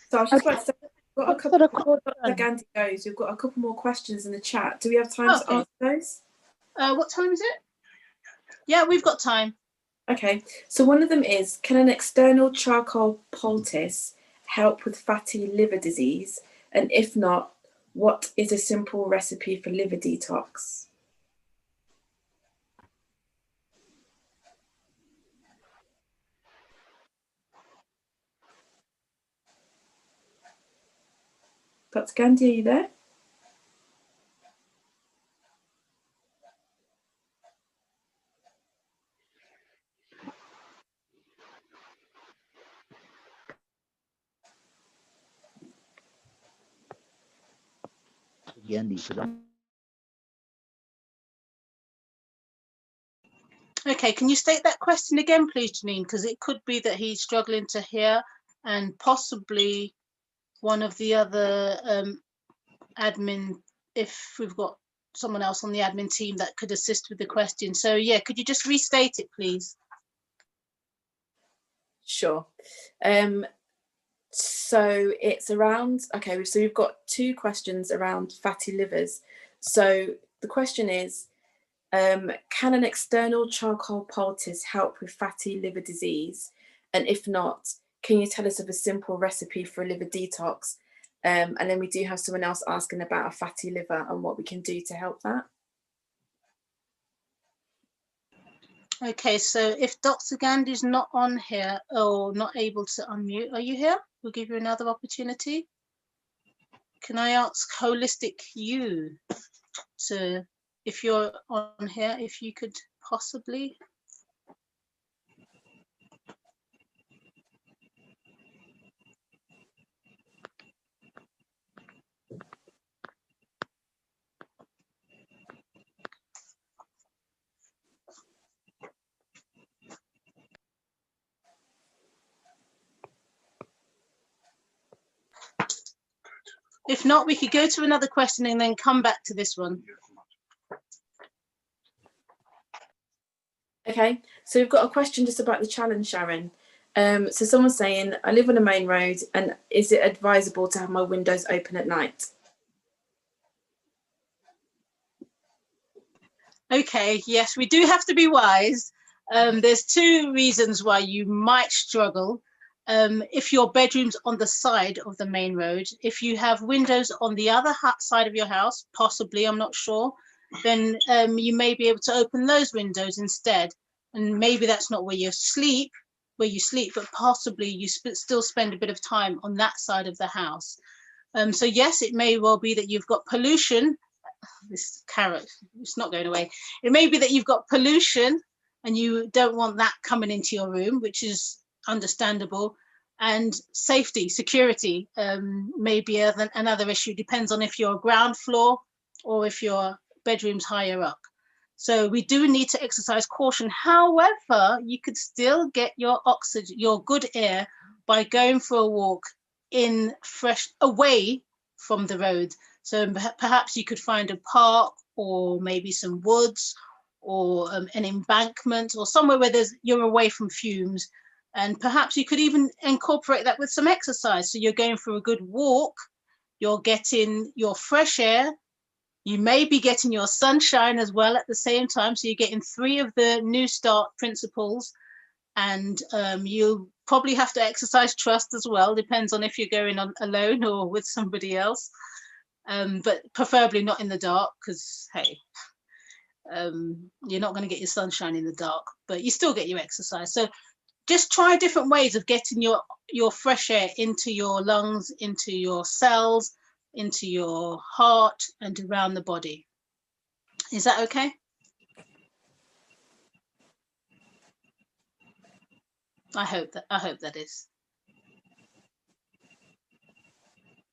So I was just about to say, Got a couple before Dr. Gandhi goes. We've got a couple more questions in the chat. Do we have time to answer those? What time is it? Yeah, we've got time. Okay, so one of them is, can an external charcoal poultice help with fatty liver disease? And if not, what is a simple recipe for liver detox? Dr. Gandhi, are you there? Okay, can you state that question again, please, Janine? Because it could be that he's struggling to hear, and possibly one of the other admin, if we've got someone else on the admin team that could assist with the question. So yeah, could you just restate it, please? Sure. So it's around, okay, so we've got two questions around fatty livers. So the question is, can an external charcoal poultice help with fatty liver disease? And if not, can you tell us of a simple recipe for a liver detox? And then we do have someone else asking about a fatty liver and what we can do to help that. Okay, so if Dr. Gandhi's not on here or not able to unmute, are you here? We'll give you another opportunity. Can I ask Holistic You to, if you're on here, if you could possibly? If not, we could go to another question and then come back to this one. Okay, so we've got a question just about the challenge, Sharon. So someone's saying, I live on a main road, and is it advisable to have my windows open at night? Okay, yes, we do have to be wise. There's two reasons why you might struggle. If your bedroom's on the side of the main road, if you have windows on the other side of your house, possibly, I'm not sure, then you may be able to open those windows instead. And maybe that's not where you sleep, but possibly you still spend a bit of time on that side of the house. So yes, it may well be that you've got pollution. This carrot, it's not going away. It may be that you've got pollution and you don't want that coming into your room, which is understandable. And safety, security may be another issue. Depends on if you're ground floor or if your bedroom's higher up. So we do need to exercise caution. However, you could still get your oxygen, your good air, by going for a walk in fresh, away from the road. So perhaps you could find a park or maybe some woods or an embankment or somewhere where you're away from fumes. And perhaps you could even incorporate that with some exercise. So you're going for a good walk, you're getting your fresh air, you may be getting your sunshine as well at the same time. So you're getting 3 of the New Start principles. And you'll probably have to exercise trust as well. Depends on if you're going on alone or with somebody else. But preferably not in the dark, because hey, you're not going to get your sunshine in the dark, but you still get your exercise. So just try different ways of getting your fresh air into your lungs, into your cells, into your heart, and around the body. Is that okay? I hope that is.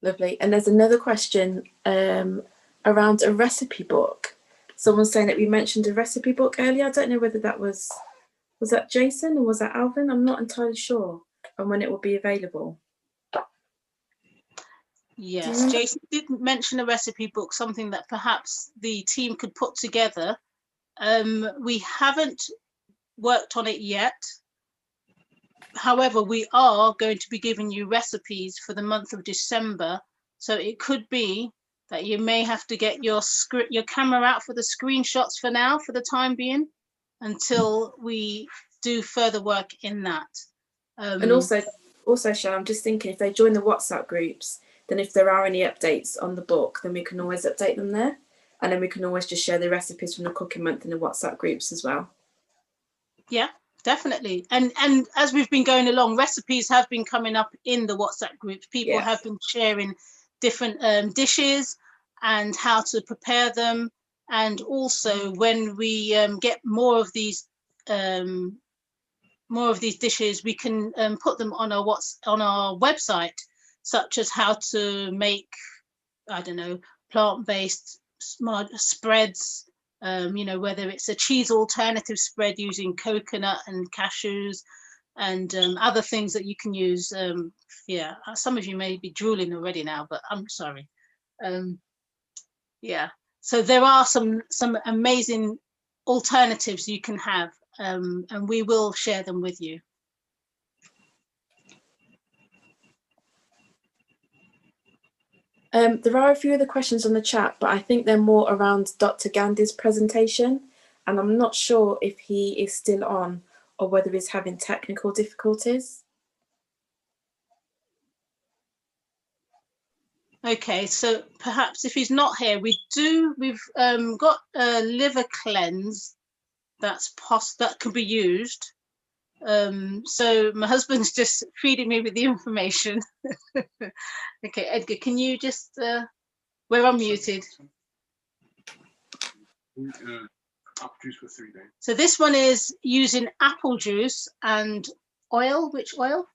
Lovely. And there's another question around a recipe book. Someone's saying that we mentioned a recipe book earlier. I don't know whether that was that Jason or was that Alvin? I'm not entirely sure on when it will be available. Yes, Jason didn't mention a recipe book, something that perhaps the team could put together. We haven't worked on it yet. However, we are going to be giving you recipes for the month of December So it could be that you may have to get your camera out for the screenshots for now, for the time being, until we do further work in that. And also, Shan, I'm just thinking if they join the WhatsApp groups, then if there are any updates on the book, then we can always update them there. And then we can always just share the recipes from the cooking month in the WhatsApp groups as well. Yeah, definitely. And as we've been going along, recipes have been coming up in the WhatsApp groups. People have been sharing different dishes and how to prepare them. And also when we get more of these dishes, we can put them on our website, such as how to make, I don't know, plant-based smart spreads, you know, whether it's a cheese alternative spread using coconut and cashews and other things that you can use. Yeah, some of you may be drooling already now, but I'm sorry. Yeah, so there are some amazing alternatives you can have, and we will share them with you. There are a few other questions on the chat, but I think they're more around Dr. Gandhi's presentation, and I'm not sure if he is still on or whether he's having technical difficulties. Okay, so perhaps if he's not here, we've got a liver cleanse that can be used. So my husband's just feeding me with the information. Okay, Edgar, can you just, we're unmuted. Apple juice for 3 days. So this one is using apple juice and oil. Which oil?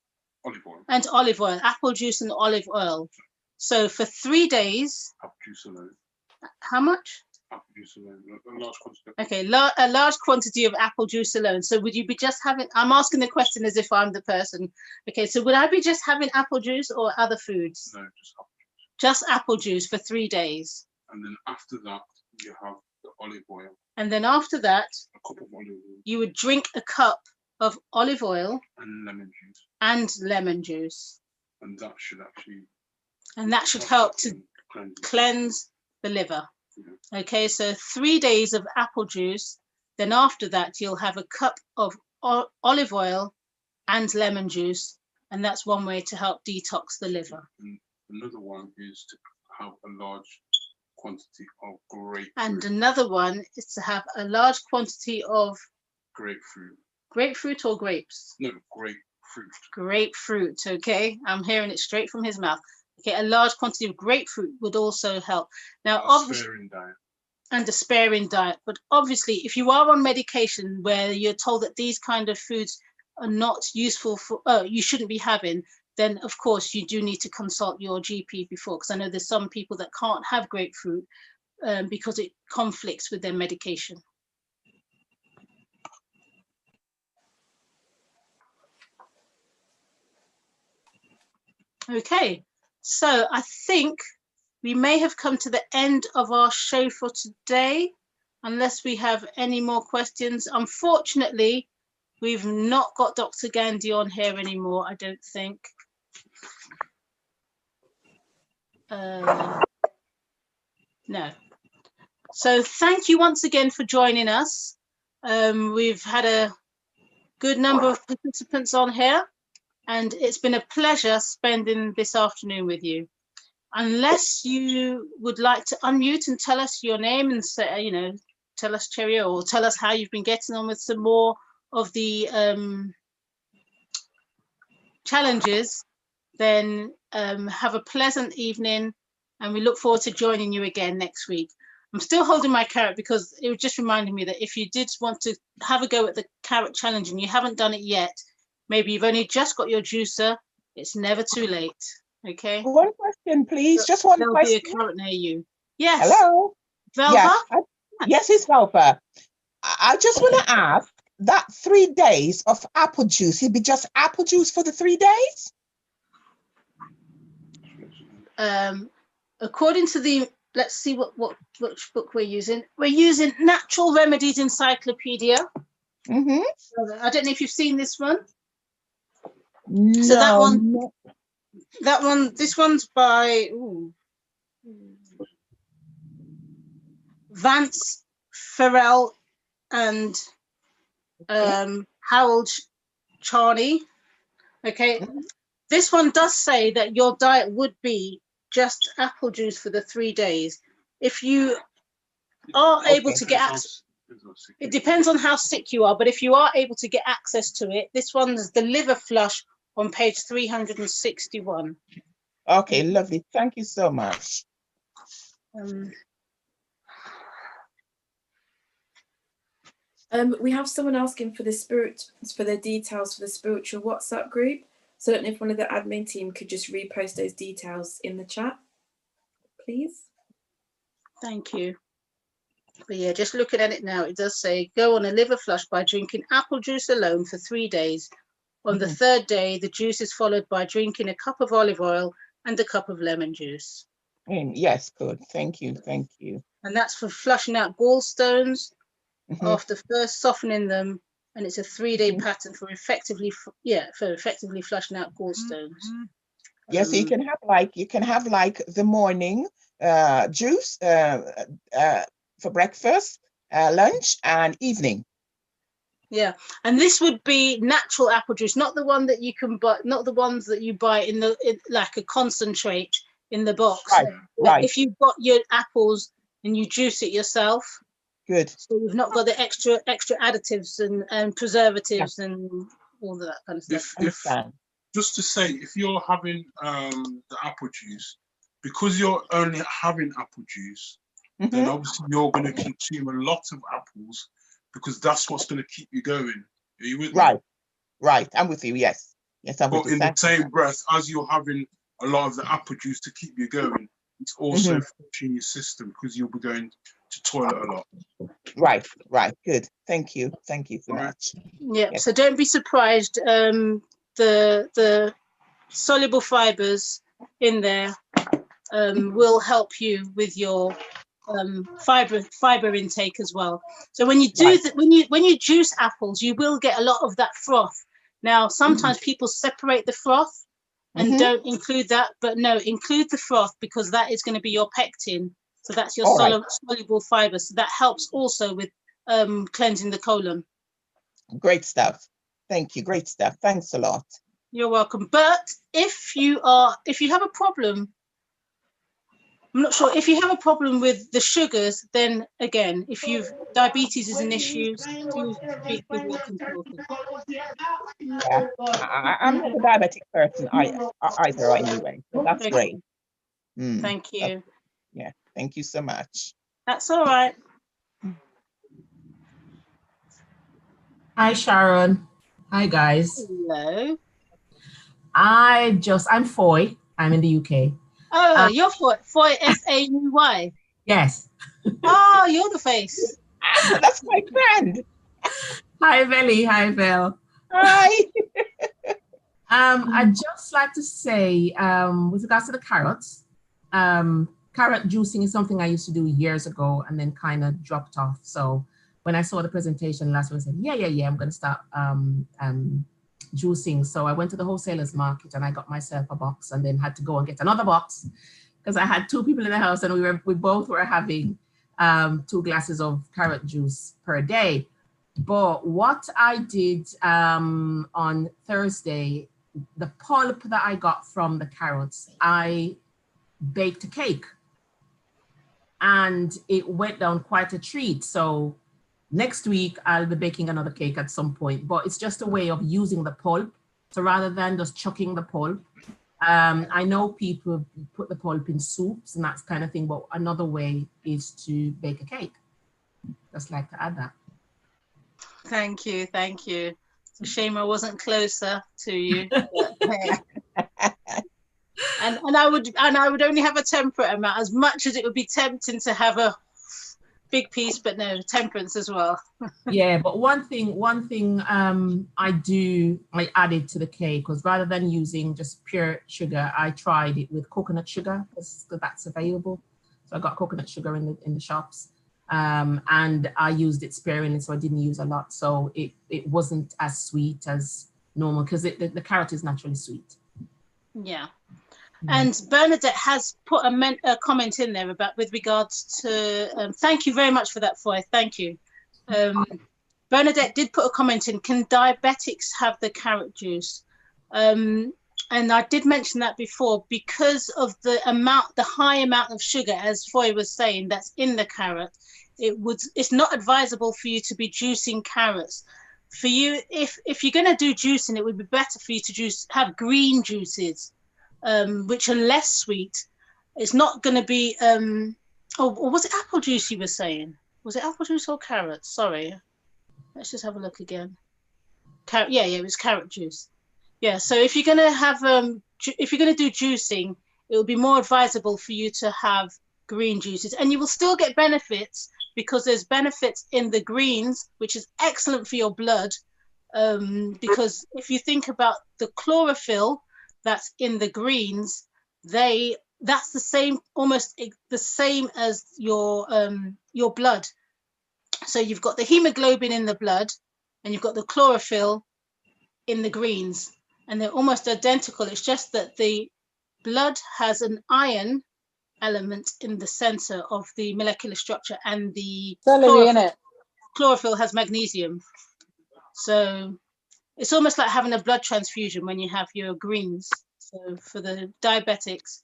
Olive oil. And olive oil, apple juice and olive oil. So for 3 days. Apple juice alone. How much? Apple juice alone, a large quantity. Okay, a large quantity of apple juice alone. So would you be just having, I'm asking the question as if I'm the person. Okay, so would I be just having apple juice or other foods? No, just apple juice. Just apple juice for 3 days. And then after that, you have the olive oil. And then after that, a cup of olive oil. You would drink a cup of olive oil. And lemon juice. And lemon juice. And that should actually. And that should help to cleanse the liver. Yeah. Okay, so 3 days of apple juice. Then after that, you'll have a cup of olive oil and lemon juice. And that's one way to help detox the liver. And another one is to have a large quantity of grapefruit. And another one is to have a large quantity of grapefruit. Grapefruit or grapes? No, grapefruit. Grapefruit, okay. I'm hearing it straight from his mouth. Okay, a large quantity of grapefruit would also help. Now, obviously, sparing diet. And a sparing diet. But obviously, if you are on medication where you're told that these kind of foods are not useful for, you shouldn't be having, then of course you do need to consult your GP before, because I know there's some people that can't have grapefruit because it conflicts with their medication. Okay, so I think we may have come to the end of our show for today, unless we have any more questions. Unfortunately, we've not got Dr. Gandhi on here anymore, I don't think. No. So thank you once again for joining us. We've had a good number of participants on here, and it's been a pleasure spending this afternoon with you. Unless you would like to unmute and tell us your name and say, you know, tell us cheerio, or tell us how you've been getting on with some more of the challenges, then have a pleasant evening, and we look forward to joining you again next week. I'm still holding my carrot because it was just reminding me that if you did want to have a go at the carrot challenge and you haven't done it yet, maybe you've only just got your juicer, it's never too late. Okay. One question, please. Just one There'll question. There'll be a carrot near you. Yes. Hello. Velva? Yeah. Yes, it's Velva. I just want to ask, that 3 days of apple juice, it'd be just apple juice for the 3 days? According to the, let's see which book we're using. We're using Natural Remedies Encyclopedia. Mm-hmm. I don't know if you've seen this one. No. So that one, this one's by, Vance, Farrell, and Harold Charney. Okay, this one does say that your diet would be just apple juice for the 3 days. If you are able to get access, it depends on how sick you are, but if you are able to get access to it, this one's the liver flush on page 361. Okay, lovely. Thank you so much. We have someone asking for the details for the spiritual WhatsApp group. So I don't know if one of the admin team could just repost those details in the chat, please. Thank you. But yeah, just looking at it now, it does say go on a liver flush by drinking apple juice alone for 3 days. On the 3rd day, the juice is followed by drinking a cup of olive oil and a cup of lemon juice. Yes, good. Thank you. Thank you. And that's for flushing out gallstones after first softening them. And it's a 3-day pattern for effectively flushing out gallstones. Yes, so you can have like the morning juice for breakfast, lunch, and evening. Yeah, and this would be natural apple juice, not the one that you can buy, not the ones that you buy in like a concentrate in the box. Right. If you've got your apples and you juice it yourself, good. So you've not got the extra additives and preservatives and all that kind of stuff. Just to say, if you're having the apple juice, because you're only having apple juice, then obviously you're going to consume a lot of apples, because that's what's going to keep you going. Are you with me? Right. I'm with you. Yes. I'm with you. But in the same breath, as you're having a lot of the apple juice to keep you going, it's also flushing your system, because you'll be going to toilet a lot. Right. Good. Thank you so much. Yeah. Yes. So don't be surprised. The soluble fibers in there will help you with your fiber intake as well. So when you do when you juice apples, you will get a lot of that froth. Now sometimes people separate the froth and don't include that, but no, include the froth, because that is going to be your pectin. So that's your soluble fiber. So that helps also with cleansing the colon. Great stuff. Thank you. Great stuff. Thanks a lot. You're welcome. But if you have a problem, I'm not sure, if you have a problem with the sugars, then again, if diabetes is an issue, do speak with your consultant. Yeah, I'm not a diabetic person either anyway, so that's great. Thank you. Yeah, thank you so much. That's all right. Hi, Sharon. Hi, guys. Hello. I'm Foy. I'm in the UK. Oh, you're Foy, F-A-U-Y. Yes. Oh, you're the face. That's my friend. Hi, Belly. Hi, Belle. Hi. I'd just like to say, with regards to the carrots, carrot juicing is something I used to do years ago and then kind of dropped off. So when I saw the presentation last week, I said, yeah, I'm going to start juicing. So I went to the wholesalers market and I got myself a box, and then had to go and get another box because I had 2 people in the house, and we both were having 2 glasses of carrot juice per day. But what I did on Thursday, the pulp that I got from the carrots, I baked a cake, and it went down quite a treat. So next week, I'll be baking another cake at some point, but it's just a way of using the pulp. So rather than just chucking the pulp, I know people put the pulp in soups and that kind of thing, but another way is to bake a cake. Just like to add that. Thank you. It's a shame I wasn't closer to you. And I would only have a temperate amount, as much as it would be tempting to have a big piece, but no, temperance as well. Yeah, but one thing I added to the cake was, rather than using just pure sugar, I tried it with coconut sugar, because that's available. So I got coconut sugar in the shops, and I used it sparingly, so I didn't use a lot. So it wasn't as sweet as normal, because the carrot is naturally sweet. Yeah. And Bernadette has put a comment in there about with regards to, thank you very much for that, Foy, thank you. Bernadette did put a comment in, can diabetics have the carrot juice? And I did mention that before, because of the high amount of sugar, as Foy was saying, that's in the carrot, it's not advisable for you to be juicing carrots. For you, if you're going to do juicing, it would be better for you to have green juices, which are less sweet. It's not going to be, or was it apple juice you were saying? Was it apple juice or carrot? Sorry. Let's just have a look again. Yeah, it was carrot juice. Yeah, so if you're going to have, if you're going to do juicing, it will be more advisable for you to have green juices, and you will still get benefits because there's benefits in the greens, which is excellent for your blood. Because if you think about the chlorophyll that's in the greens, that's the same, almost the same as your blood. So you've got the hemoglobin in the blood and you've got the chlorophyll in the greens, and they're almost identical. It's just that the blood has an iron element in the center of the molecular structure, and the chlorophyll has magnesium. So it's almost like having a blood transfusion when you have your greens. So for the diabetics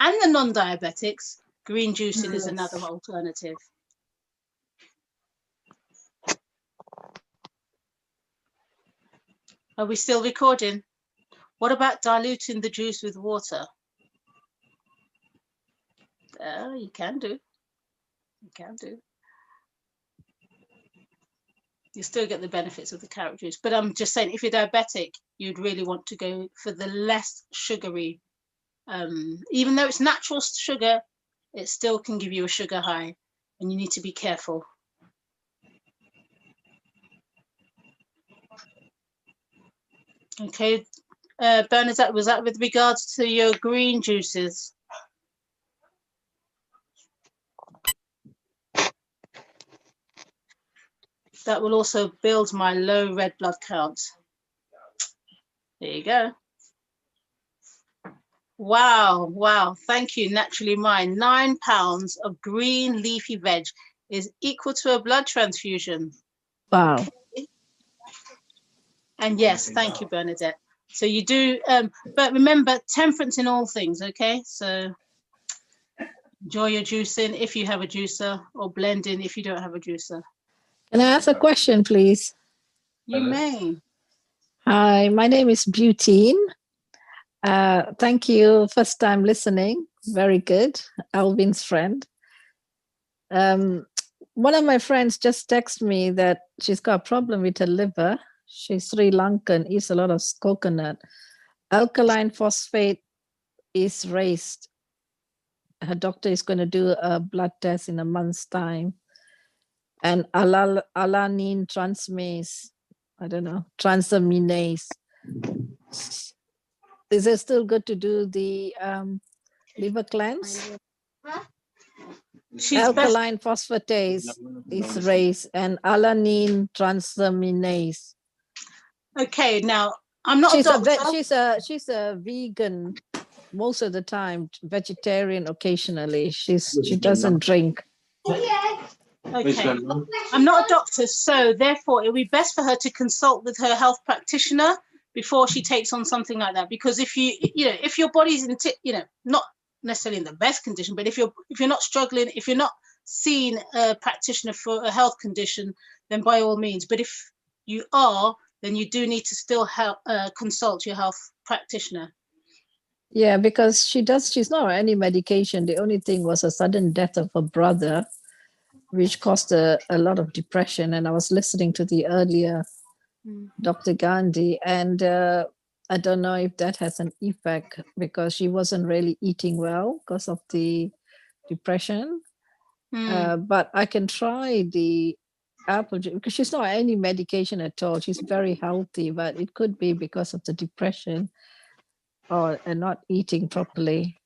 and the non-diabetics, green juicing is another alternative. Are we still recording? What about diluting the juice with water? You can do. You can do. You still get the benefits of the carrot juice. But I'm just saying, if you're diabetic, you'd really want to go for the less sugary. Even though it's natural sugar, it still can give you a sugar high, and you need to be careful. Okay, Bernadette, was that with regards to your green juices? That will also build my low red blood count. There you go. Wow, wow, thank you, Naturally Mine. 9 pounds of green leafy veg is equal to a blood transfusion. Wow. And yes, thank you, Bernadette. So you do, but remember, temperance in all things, okay? So enjoy your juicing if you have a juicer, or blending if you don't have a juicer. Can I ask a question, please? You may. Hi, my name is Butine. Thank you. First time listening. Very good. Alvin's friend. One of my friends just texted me that she's got a problem with her liver. She's Sri Lankan, eats a lot of coconut. Alkaline phosphate is raised. Her doctor is going to do a blood test in a month's time. And alanine transmase, I don't know, transaminase. Is it still good to do the liver cleanse? Alkaline phosphatase is raised, and alanine transaminase. Okay, now I'm not a doctor. She's a vegan most of the time, vegetarian occasionally. She doesn't drink. Okay, I'm not a doctor, so therefore it would be best for her to consult with her health practitioner before she takes on something like that. Because if if your body's in, not necessarily in the best condition, but if you're not struggling, if you're not seeing a practitioner for a health condition, then by all means. But if you are, then you do need to still consult your health practitioner. Yeah, because she's not on any medication. The only thing was a sudden death of her brother, which caused a lot of depression. And I was listening to the earlier Dr. Gandhi, and I don't know if that has an effect, because she wasn't really eating well because of the depression. But I can try the apple juice, because she's not on any medication at all. She's very healthy, but it could be because of the depression and not eating properly.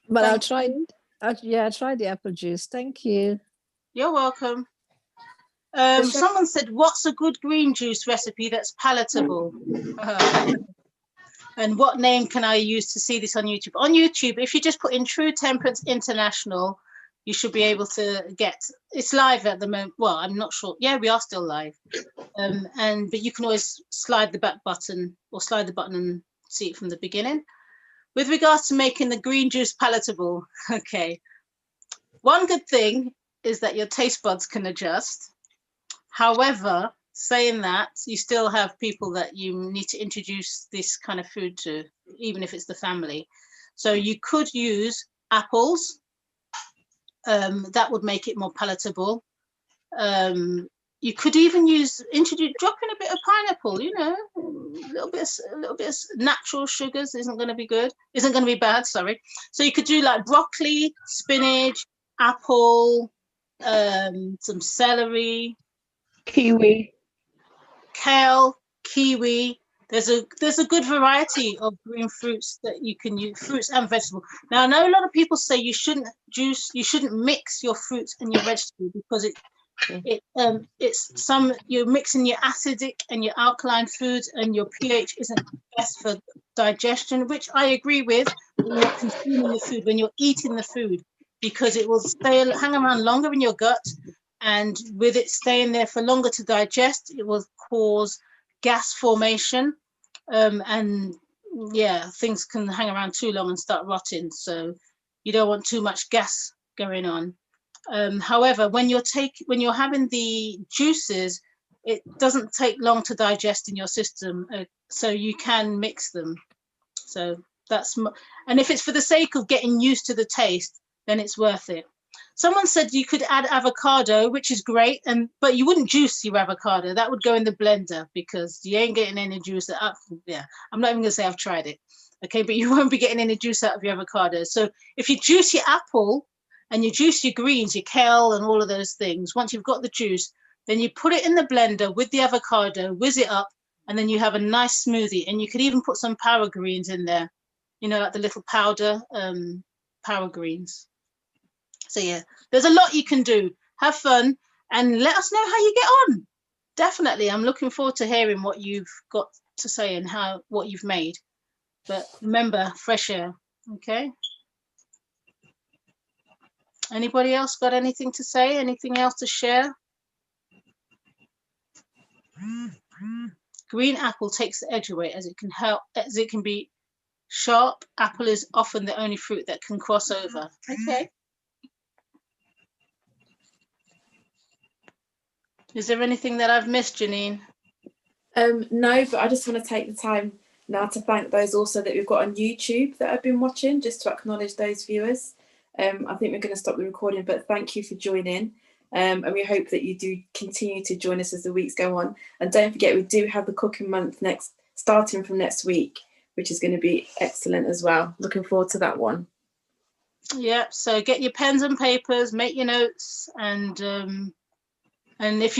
But I'll try the apple juice. Thank you. You're welcome. Someone said, what's a good green juice recipe that's palatable? And what name can I use to see this on YouTube? On YouTube, if you just put in True Temperance International, you should be able to get, it's live at the moment. Well, I'm not sure. Yeah, we are still live. But you can always slide the back button or slide the button and see it from the beginning. With regards to making the green juice palatable, okay. One good thing is that your taste buds can adjust. However, saying that, you still have people that you need to introduce this kind of food to, even if it's the family. So you could use apples. That would make it more palatable. You could even drop in a bit of pineapple, you know, a little bit of natural sugars isn't going to be bad, sorry. So you could do like broccoli, spinach, apple, some celery, kiwi, kale, kiwi. There's a good variety of green fruits that you can use, fruits and vegetables. Now I know a lot of people say you shouldn't mix your fruits and your vegetables because you're mixing your acidic and your alkaline foods, and your pH isn't best for digestion, which I agree with when you're consuming the food, when you're eating the food, because it will hang around longer in your gut, and with it staying there for longer to digest, it will cause gas formation, and yeah, things can hang around too long and start rotting, so you don't want too much gas going on. However, when you're having the juices, it doesn't take long to digest in your system, so you can mix them. So and if it's for the sake of getting used to the taste, then it's worth it. Someone said you could add avocado, which is great, but you wouldn't juice your avocado. That would go in the blender because you ain't getting any juice. Yeah, I'm not even gonna say I've tried it. Okay, but you won't be getting any juice out of your avocado. So if you juice your apple and you juice your greens, your kale and all of those things, once you've got the juice, then you put it in the blender with the avocado, whiz it up, and then you have a nice smoothie. And you could even put some power greens in there, you know, like the little powder power greens. So yeah, there's a lot you can do. Have fun and let us know how you get on. Definitely, I'm looking forward to hearing what you've got to say and what you've made. But remember, fresh air, okay? Anybody else got anything to say? Anything else to share? Green apple takes the edge away as it can be sharp. Apple is often the only fruit that can cross over. Okay. Is there anything that I've missed, Janine? No, but I just want to take the time now to thank those also that we've got on YouTube that have been watching, just to acknowledge those viewers. I think we're going to stop the recording, but thank you for joining. And we hope that you do continue to join us as the weeks go on. And don't forget, we do have the cooking month starting from next week, which is going to be excellent as well. Looking forward to that one. Yeah, so get your pens and papers, make your notes, and if you